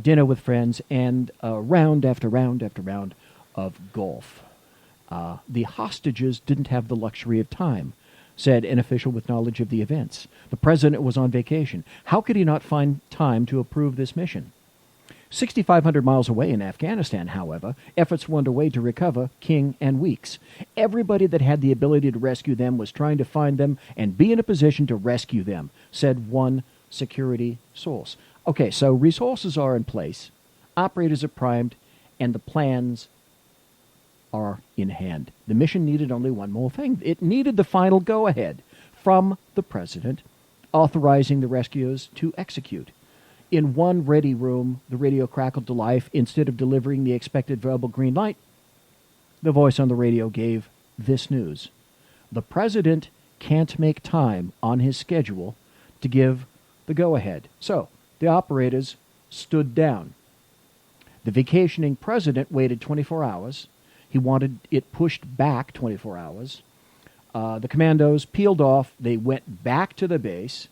dinner with friends, and round after round after round of golf. The hostages didn't have the luxury of time, said an official with knowledge of the events. The president was on vacation. How could he not find time to approve this mission? 6,500 miles away in Afghanistan, however, efforts were underway to recover King and Weeks. Everybody that had the ability to rescue them was trying to find them and be in a position to rescue them, said one security source. Okay, so resources are in place, operators are primed, and the plans are in hand. The mission needed only one more thing. It needed the final go-ahead from the president, authorizing the rescuers to execute. In one ready room, the radio crackled to life. Instead of delivering the expected verbal green light, the voice on the radio gave this news. The president can't make time on his schedule to give the go-ahead. So, the operators stood down. The vacationing president waited 24 hours. He wanted it pushed back 24 hours. The commandos peeled off. They went back to the base.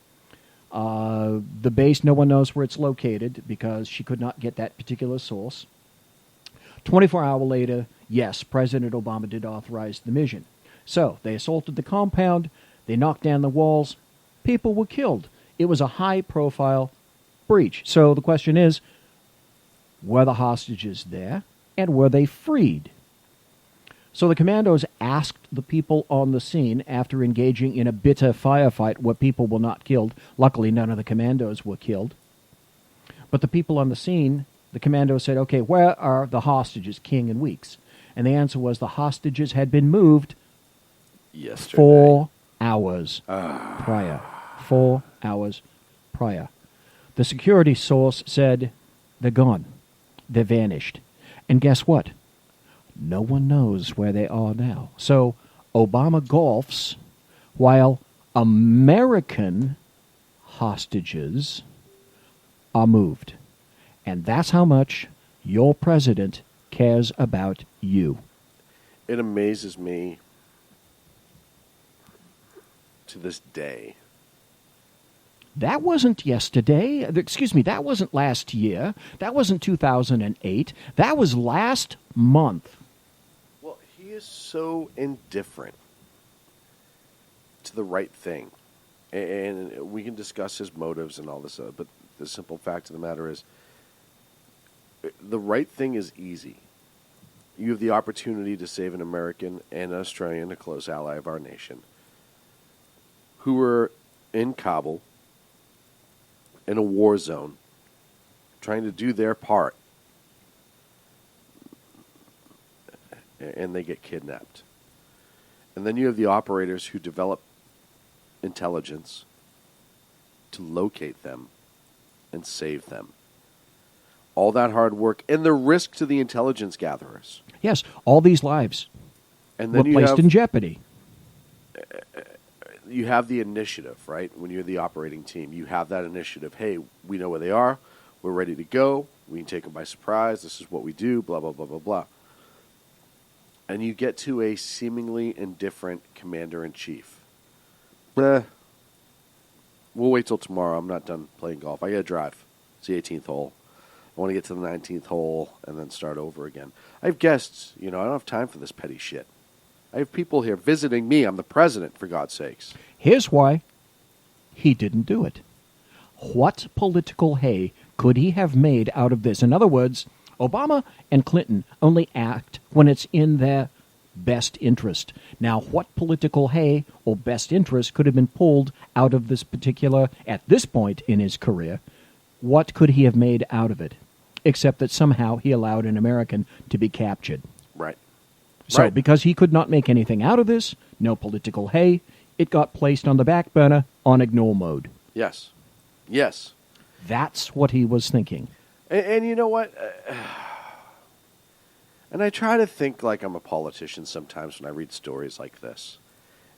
The base, no one knows where it's located because she could not get that particular source. 24 hours later, yes, President Obama did authorize the mission. So they assaulted the compound. They knocked down the walls. People were killed. It was a high-profile breach. So the question is, were the hostages there, and were they freed? So the commandos asked the people on the scene after engaging in a bitter firefight where people were not killed. Luckily, none of the commandos were killed. But the people on the scene, the commandos said, okay, where are the hostages, King and Weeks? And the answer was the hostages had been moved yesterday. 4 hours prior. 4 hours prior. The security source said, they're gone. They vanished. And guess what? No one knows where they are now. So Obama golfs while American hostages are moved. And that's how much your president cares about you. It amazes me to this day. That wasn't yesterday. Excuse me, that wasn't last year. That wasn't 2008. That was last month. Well, he is so indifferent to the right thing. And we can discuss his motives and all this, but the simple fact of the matter is the right thing is easy. You have the opportunity to save an American and an Australian, a close ally of our nation, who were in Kabul, in a war zone, trying to do their part, and they get kidnapped. And then you have the operators who develop intelligence to locate them and save them. All that hard work and the risk to the intelligence gatherers. Yes, all these lives and were then placed in jeopardy. You have the initiative, right? When you're the operating team, you have that initiative. Hey, we know where they are. We're ready to go. We can take them by surprise. This is what we do, blah, blah, blah, blah, blah. And you get to a seemingly indifferent commander-in-chief. We'll wait till tomorrow. I'm not done playing golf. I got to drive. It's the 18th hole. I want to get to the 19th hole and then start over again. I have guests. I don't have time for this petty shit. I have people here visiting me. I'm the president, for God's sakes. Here's why he didn't do it. What political hay could he have made out of this? In other words, Obama and Clinton only act when it's in their best interest. Now, what political hay or best interest could have been pulled out of this particular, at this point in his career, what could he have made out of it? Except that somehow he allowed an American to be captured. Right. So, because he could not make anything out of this, no political hay, it got placed on the back burner on ignore mode. Yes. Yes. That's what he was thinking. And you know what? And I try to think like I'm a politician sometimes when I read stories like this.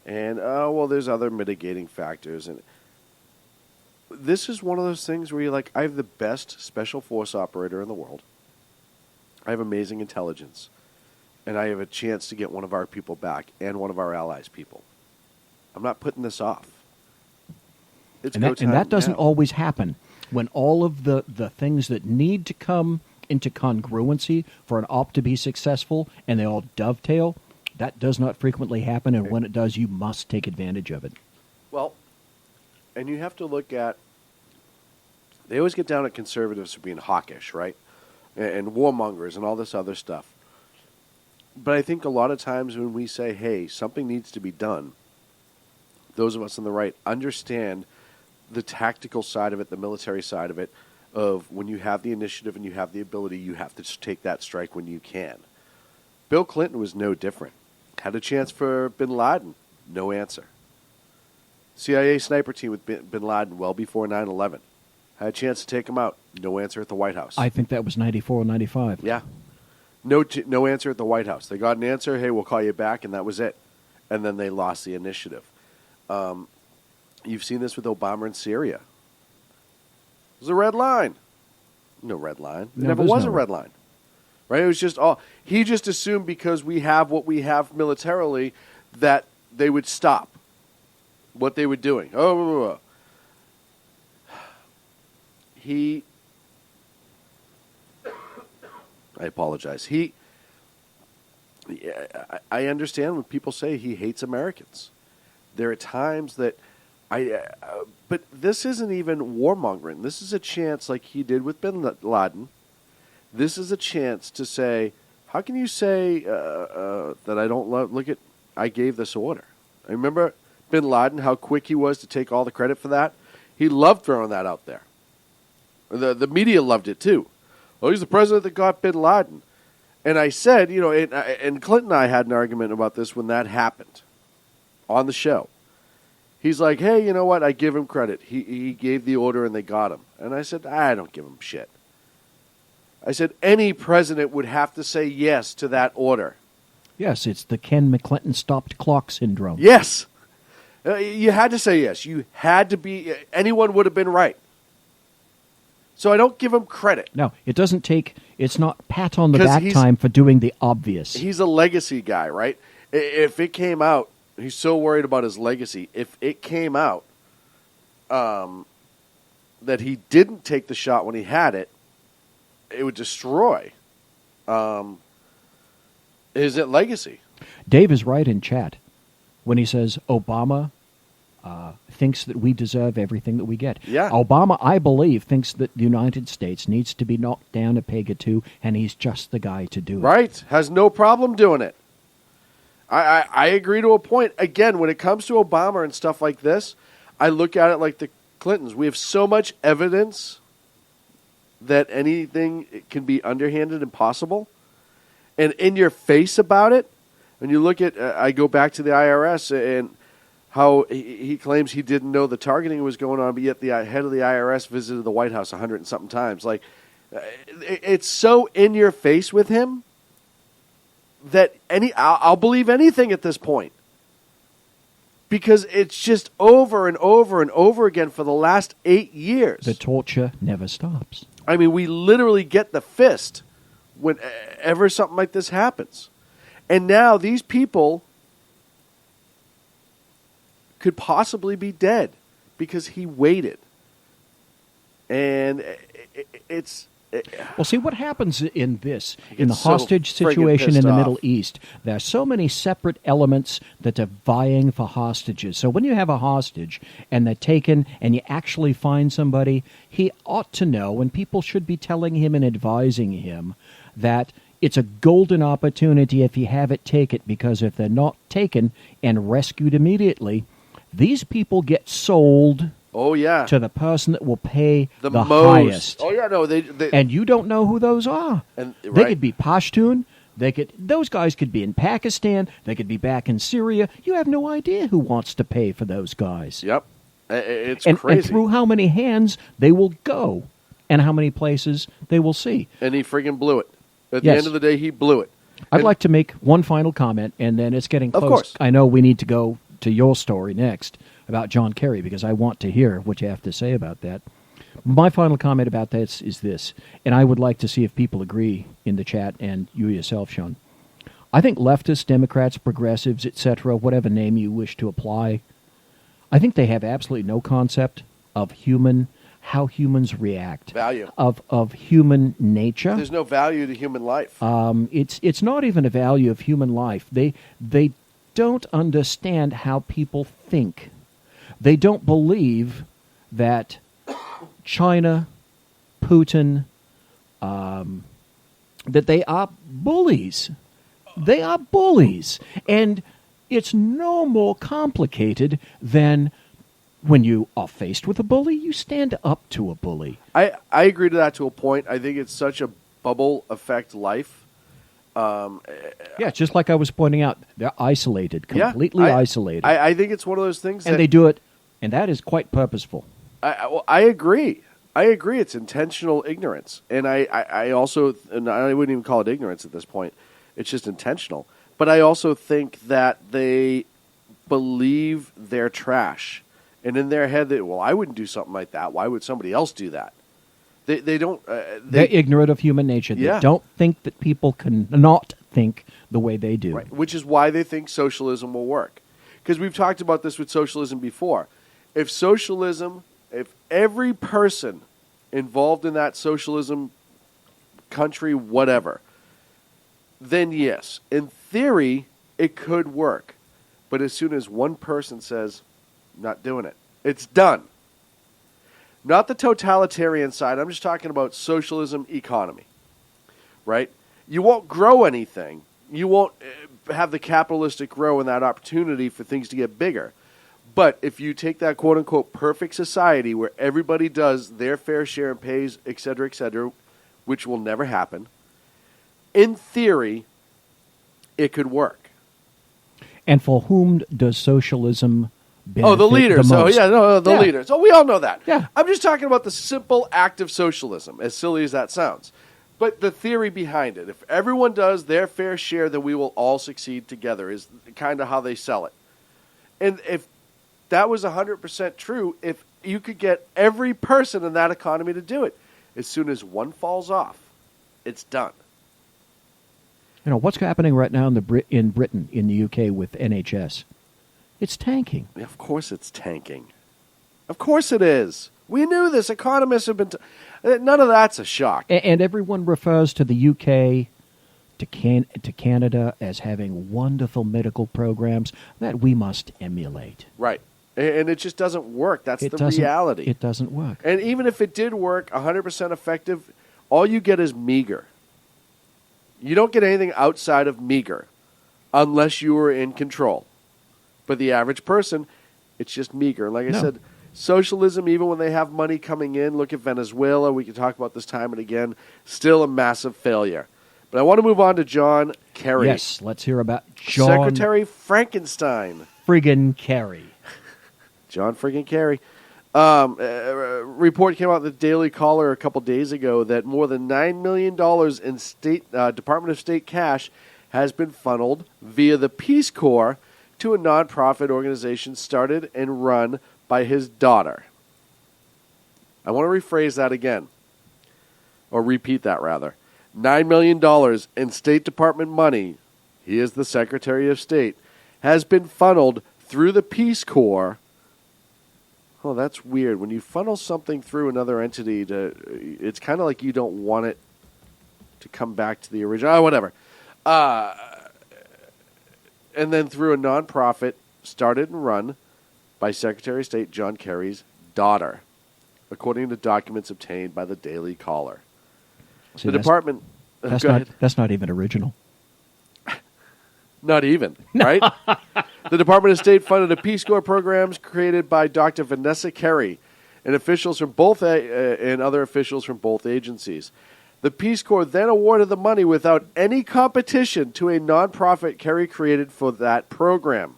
And, there's other mitigating factors. And this is one of those things where you're like, I have the best special force operator in the world. I have amazing intelligence. And I have a chance to get one of our people back and one of our allies' people. I'm not putting this off. And that doesn't always happen. When all of the things that need to come into congruency for an op to be successful and they all dovetail, that does not frequently happen. And when it does, you must take advantage of it. Well, and you have to look at, they always get down at conservatives for being hawkish, right? And warmongers and all this other stuff. But I think a lot of times when we say, hey, something needs to be done, those of us on the right understand the tactical side of it, the military side of it, of when you have the initiative and you have the ability, you have to just take that strike when you can. Bill Clinton was no different. Had a chance for bin Laden, no answer. CIA sniper team with bin Laden well before 9/11. Had a chance to take him out, no answer at the White House. I think that was 94 or 95. Yeah. No answer at the White House. They got an answer, hey, we'll call you back, and that was it. And then they lost the initiative. You've seen this with Obama in Syria. There's a red line. No red line. There never was a red line. Right? It was just he just assumed because we have what we have militarily that they would stop what they were doing. I apologize. I understand when people say he hates Americans. There are times that but this isn't even warmongering. This is a chance, like he did with bin Laden. This is a chance to say, how can you say that I don't look at, I gave this order. I remember bin Laden, how quick he was to take all the credit for that. He loved throwing that out there. The media loved it too. Oh, he's the president that got bin Laden. And I said, and Clint and I had an argument about this when that happened on the show. He's like, hey, you know what? I give him credit. He gave the order and they got him. And I said, I don't give him shit. I said, any president would have to say yes to that order. Yes, it's the Ken McClinton stopped clock syndrome. Yes. You had to say yes. You had to be, anyone would have been right. So I don't give him credit. No, it doesn't take, it's not pat on the back time for doing the obvious. He's a legacy guy, right? If it came out, he's so worried about his legacy. If it came out that he didn't take the shot when he had it, it would destroy his legacy. Dave is right in chat when he says Obama thinks that we deserve everything that we get. Yeah. Obama, I believe, thinks that the United States needs to be knocked down a peg or two, and he's just the guy to do it. Right. Has no problem doing it. I agree to a point. Again, when it comes to Obama and stuff like this, I look at it like the Clintons. We have so much evidence that anything can be underhanded and possible. And in your face about it, when you look at, I go back to the IRS and how he claims he didn't know the targeting was going on, but yet the head of the IRS visited the White House 100 and something times. Like, it's so in your face with him that I'll believe anything at this point. Because it's just over and over and over again for the last 8 years. The torture never stops. I mean, we literally get the fist whenever something like this happens. And now these people could possibly be dead because he waited. And it's... Well, see, what happens in this, in the so hostage friggin' situation in the pissed Middle off. East, there are so many separate elements that are vying for hostages. So when you have a hostage and they're taken and you actually find somebody, he ought to know, and people should be telling him and advising him, that it's a golden opportunity if you have it, take it, because if they're not taken and rescued immediately, these people get sold... Oh, yeah. To the person that will pay the most. highest. Oh, yeah, no. They and you don't know who those are. And, They could be Pashtun. Those guys could be in Pakistan. They could be back in Syria. You have no idea who wants to pay for those guys. Yep. It's crazy. And crazy. through how many hands they will go and how many places they will see. And he friggin' blew it. At the Yes. end of the day, he blew it. I'd like to make one final comment, and then it's getting close. Of course. I know we need to go to your story next about John Kerry, because I want to hear what you have to say about that. My final comment about that is this, and I would like to see if people agree in the chat, and you yourself, Shaun. I think leftists, Democrats, progressives, etc., whatever name you wish to apply, I think they have absolutely no concept of how humans react. Value. Of human nature. There's no value to human life. It's not even a value of human life. They don't understand how people think. They don't believe that China, Putin, that they are bullies. They are bullies. And it's no more complicated than when you are faced with a bully, you stand up to a bully. I agree to that to a point. I think it's such a bubble effect life. Yeah, just like I was pointing out, they're isolated, completely isolated. I think it's one of those things and they do it, and that is quite purposeful. I agree. I agree. It's intentional ignorance. And I also, and I wouldn't even call it ignorance at this point. It's just intentional. But I also think that they believe they're trash. And in their head, I wouldn't do something like that. Why would somebody else do that? They don't... They're ignorant of human nature. They don't think that people can not think the way they do. Right. Which is why they think socialism will work. because we've talked about this with socialism before. If every person involved in that socialism country, whatever, then yes, in theory, it could work. But as soon as one person says, not doing it, it's done. Not the totalitarian side. I'm just talking about socialism economy, right? You won't grow anything. You won't have the capitalistic grow and that opportunity for things to get bigger. But if you take that quote-unquote perfect society where everybody does their fair share and pays, et cetera, which will never happen, in theory, it could work. And for whom does socialism benefit the leaders. the most? The leaders. Oh, we all know that. Yeah. I'm just talking about the simple act of socialism, as silly as that sounds. But the theory behind it, if everyone does their fair share, then we will all succeed together, is kind of how they sell it. And if that was 100% true, if you could get every person in that economy to do it, as soon as one falls off, it's done. You know, what's happening right now in Britain, in the UK with NHS? It's tanking. Of course it's tanking. Of course it is. We knew this. Economists have been... none of that's a shock. And everyone refers to the UK, to Canada, as having wonderful medical programs that we must emulate. Right. And it just doesn't work. That's the reality. It doesn't work. And even if it did work 100% effective, all you get is meager. You don't get anything outside of meager unless you are in control. But the average person, it's just meager. Like I said, socialism, even when they have money coming in, look at Venezuela. We can talk about this time and again. Still a massive failure. But I want to move on to John Kerry. Yes, let's hear about John... Secretary Frankenstein. Friggin' Kerry. John friggin' Kerry. A report came out in the Daily Caller a couple days ago that more than $9 million in state Department of State cash has been funneled via the Peace Corps to a nonprofit organization started and run by his daughter. I want to rephrase that again, or repeat that rather. $9 million in State Department money, he is the Secretary of State, has been funneled through the Peace Corps. Oh, that's weird. When you funnel something through another entity, it's kind of like you don't want it to come back to the original. Oh, whatever. And then through a nonprofit started and run by Secretary of State John Kerry's daughter, according to documents obtained by the Daily Caller. See, the department... That's not even original. Not even, right? The Department of State funded a Peace Corps programs created by Dr. Vanessa Kerry and officials from both and other officials from both agencies. The Peace Corps then awarded the money without any competition to a nonprofit Kerry created for that program.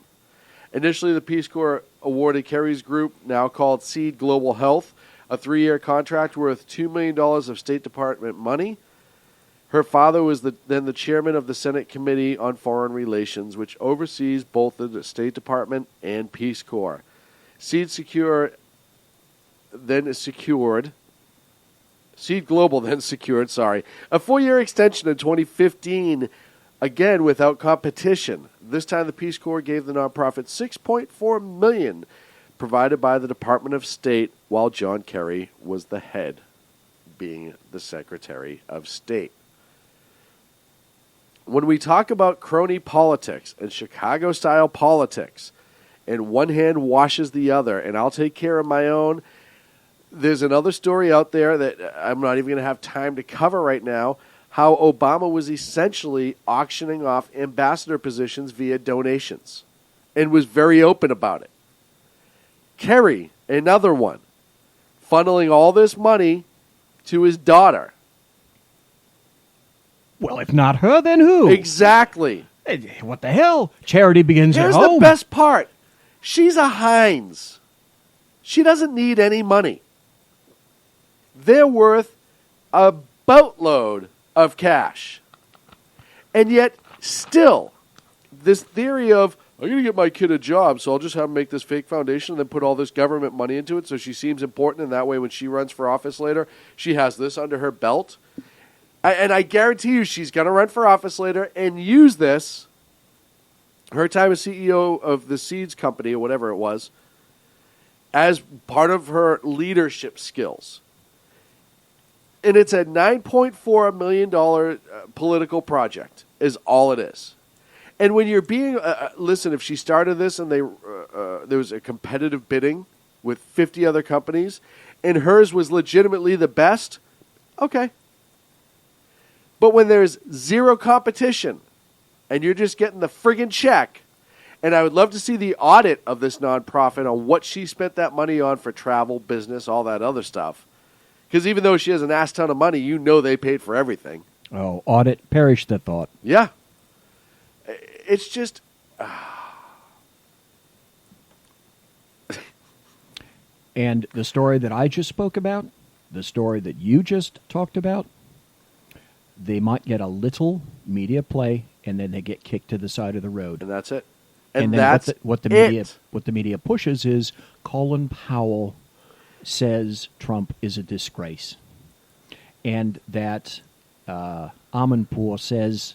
Initially, the Peace Corps awarded Kerry's group, now called Seed Global Health, a 3-year contract worth $2 million of State Department money. Her father was then the chairman of the Senate Committee on Foreign Relations, which oversees both the State Department and Peace Corps. Seed Global then secured, a 4-year extension in 2015, again without competition. This time the Peace Corps gave the nonprofit $6.4 million, provided by the Department of State, while John Kerry was the head, being the Secretary of State. When we talk about crony politics and Chicago-style politics, and one hand washes the other, and I'll take care of my own, there's another story out there that I'm not even going to have time to cover right now, how Obama was essentially auctioning off ambassador positions via donations, and was very open about it. Kerry, another one, funneling all this money to his daughter. Well, if not her, then who? Exactly. Hey, what the hell? Charity begins Here's at home. the best part. She's a Heinz. She doesn't need any money. They're worth a boatload of cash. And yet, still, this theory of, I'm going to get my kid a job, so I'll just have him make this fake foundation and then put all this government money into it so she seems important, and that way when she runs for office later, she has this under her belt. And I guarantee you she's going to run for office later and use this her time as CEO of the Seeds Company or whatever it was, as part of her leadership skills. And it's a $9.4 million political project is all it is. And when you're being, listen, if she started this and there was a competitive bidding with 50 other companies and hers was legitimately the best, okay. But when there's zero competition and you're just getting the friggin' check, and I would love to see the audit of this nonprofit on what she spent that money on for travel, business, all that other stuff. Because even though she has an ass ton of money, you know they paid for everything. Oh, audit, perish the thought. Yeah. It's just... And the story that I just spoke about, the story that you just talked about, they might get a little media play, and then they get kicked to the side of the road. And that's it. And then that's what the media pushes is Colin Powell says Trump is a disgrace, and that Amanpour says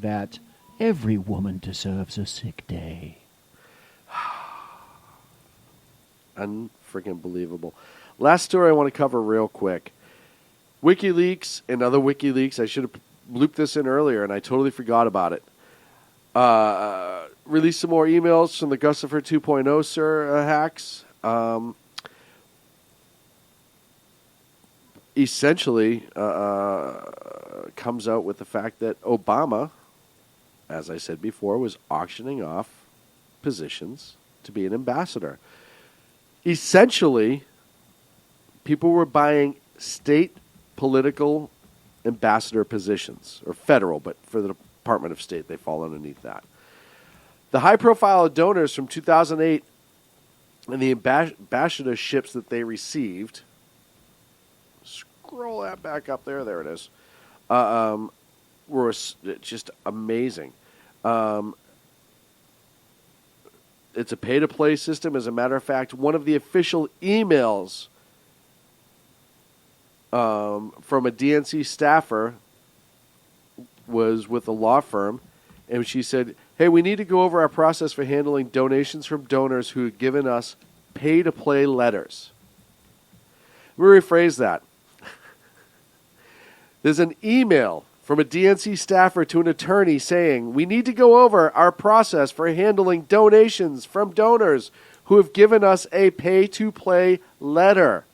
that every woman deserves a sick day. Unfreaking believable. Last story I want to cover real quick. WikiLeaks and other WikiLeaks, I should have looped this in earlier, and I totally forgot about it. Released some more emails from the Guccifer 2.0 hacks. Essentially comes out with the fact that Obama, as I said before, was auctioning off positions to be an ambassador. Essentially, people were buying state political ambassador positions, or federal, but for the Department of State, they fall underneath that. The high-profile donors from 2008 and the ambassadorships that they received, scroll that back up there, there it is, were just amazing. It's a pay-to-play system. As a matter of fact, one of the official emails from a DNC staffer was with a law firm, and she said, hey, we need to go over our process for handling donations from donors who have given us pay-to-play letters. Let me rephrase that. There's an email from a DNC staffer to an attorney saying, we need to go over our process for handling donations from donors who have given us a pay-to-play letter.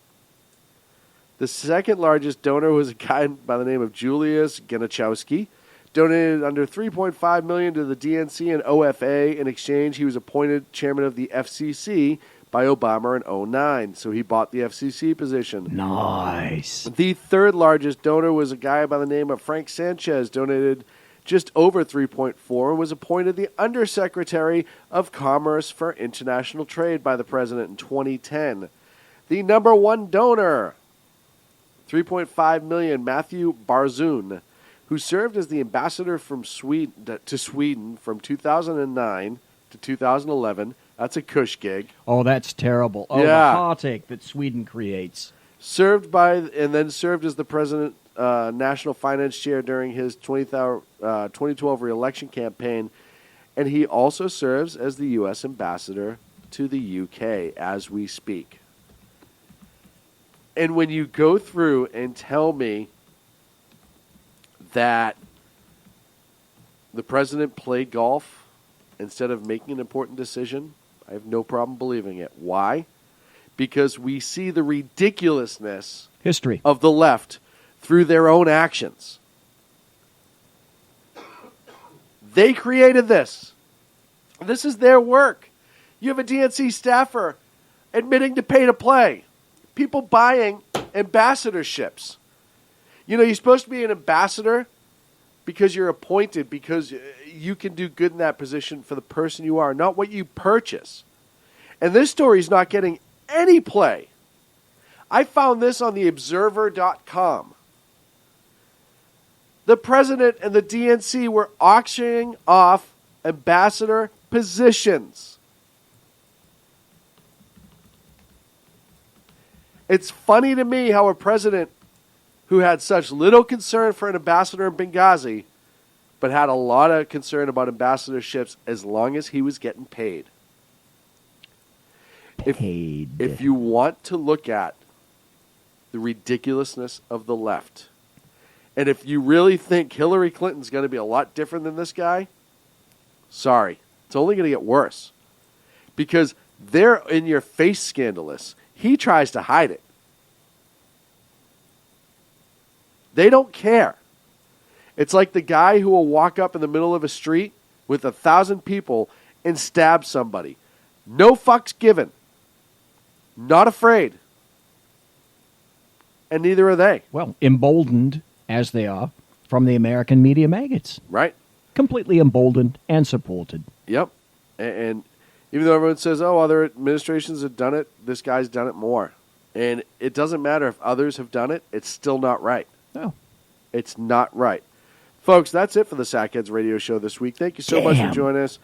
The second largest donor was a guy by the name of Julius Genichowski, donated under $3.5 million to the DNC and OFA. In exchange, he was appointed chairman of the FCC by Obama in 2009, so he bought the FCC position. Nice. The third largest donor was a guy by the name of Frank Sanchez, donated just over $3.4 and was appointed the Undersecretary of Commerce for International Trade by the president in 2010. The number one donor, $3.5 million, Matthew Barzun, who served as the ambassador from Sweden from 2009 to 2011. That's a cush gig. Oh, that's terrible. Oh, yeah. The heartache that Sweden creates. Served as the president, national finance chair during his 2012 re-election campaign, and he also serves as the U.S. ambassador to the UK as we speak. And when you go through and tell me that the president played golf instead of making an important decision, I have no problem believing it. Why? Because we see the ridiculousness of the left through their own actions. They created this. This is their work. You have a DNC staffer admitting to pay to play. People buying ambassadorships. You know, you're supposed to be an ambassador because you're appointed, because you can do good in that position for the person you are, not what you purchase. And this story is not getting any play. I found this on the Observer.com. The president and the DNC were auctioning off ambassador positions. It's funny to me how a president who had such little concern for an ambassador in Benghazi, but had a lot of concern about ambassadorships as long as he was getting paid. If you want to look at the ridiculousness of the left, and if you really think Hillary Clinton's going to be a lot different than this guy, sorry, it's only going to get worse. Because they're in your face scandalous. He tries to hide it. They don't care. It's like the guy who will walk up in the middle of a street with 1,000 people and stab somebody. No fucks given. Not afraid. And neither are they. Well, emboldened, as they are, from the American media maggots. Right. Completely emboldened and supported. Yep. And even though everyone says, oh, other administrations have done it, this guy's done it more. And it doesn't matter if others have done it, it's still not right. No. It's not right. Folks, that's it for the Sackheads Radio Show this week. Thank you so much for joining us.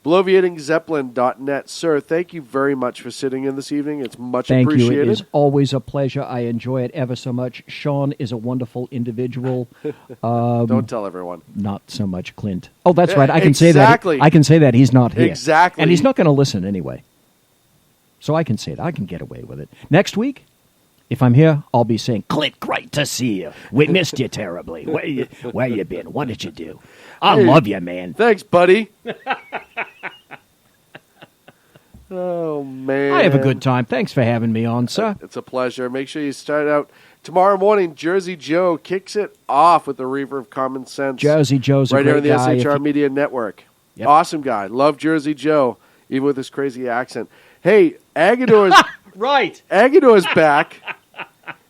BloviatingZeppelin.net. Sir, thank you very much for sitting in this evening. It's much appreciated. Thank you. It is always a pleasure. I enjoy it ever so much. Shaun is a wonderful individual. Don't tell everyone. Not so much Clint. Oh, that's right. I can say that. Exactly. I can say that. He's not here. Exactly. And he's not going to listen anyway. So I can say it. I can get away with it. Next week, if I'm here, I'll be saying, Clint, great to see you. We missed you terribly. Where you been? What did you do? I love you, man. Thanks, buddy. Oh, man. I have a good time. Thanks for having me on, sir. It's a pleasure. Make sure you start out tomorrow morning. Jersey Joe kicks it off with the Reaver of Common Sense. Jersey Joe's right a great here on the guy. SHR Media Network. Yep. Awesome guy. Love Jersey Joe, even with his crazy accent. Hey, Agador's right. Agador's back,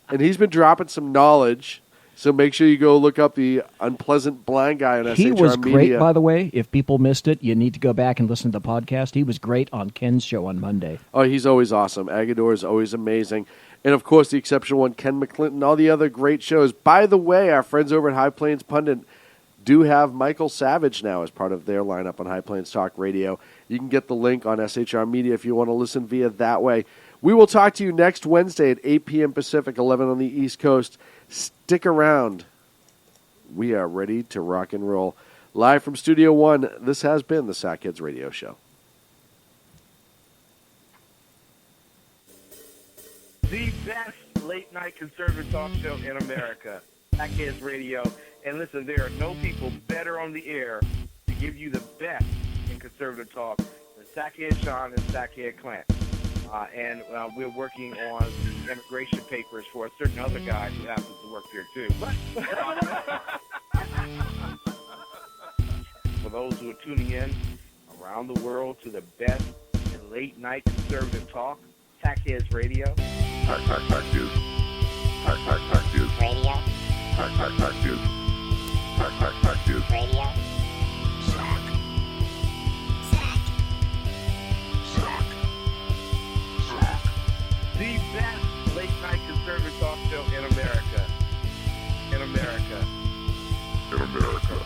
and he's been dropping some knowledge. So make sure you go look up the Unpleasant Blind Guy on SHR Media. He was great, by the way. If people missed it, you need to go back and listen to the podcast. He was great on Ken's show on Monday. Oh, he's always awesome. Agador is always amazing. And, of course, the exceptional one, Ken McClinton, all the other great shows. By the way, our friends over at High Plains Pundit do have Michael Savage now as part of their lineup on High Plains Talk Radio. You can get the link on SHR Media if you want to listen via that way. We will talk to you next Wednesday at 8 p.m. Pacific, 11 on the East Coast. Stick around. We are ready to rock and roll. Live from Studio One, this has been the Sackheads Radio Show. The best late-night conservative talk show in America, Sackheads Radio. And listen, there are no people better on the air to give you the best in conservative talk than Sackhead Shaun and Sackhead Clint. And we're working on the immigration papers for a certain other guy who happens to work here, too. For those who are tuning in around the world to the best in late-night conservative talk, Sackheads Radio. Sack News. Sack News. Radio. Sack News. Sack News. Radio. The best late-night conservative talk show in America. In America. In America.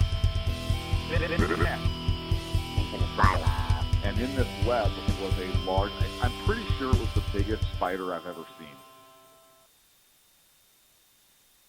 And in this web was a large, I'm pretty sure it was the biggest spider I've ever seen.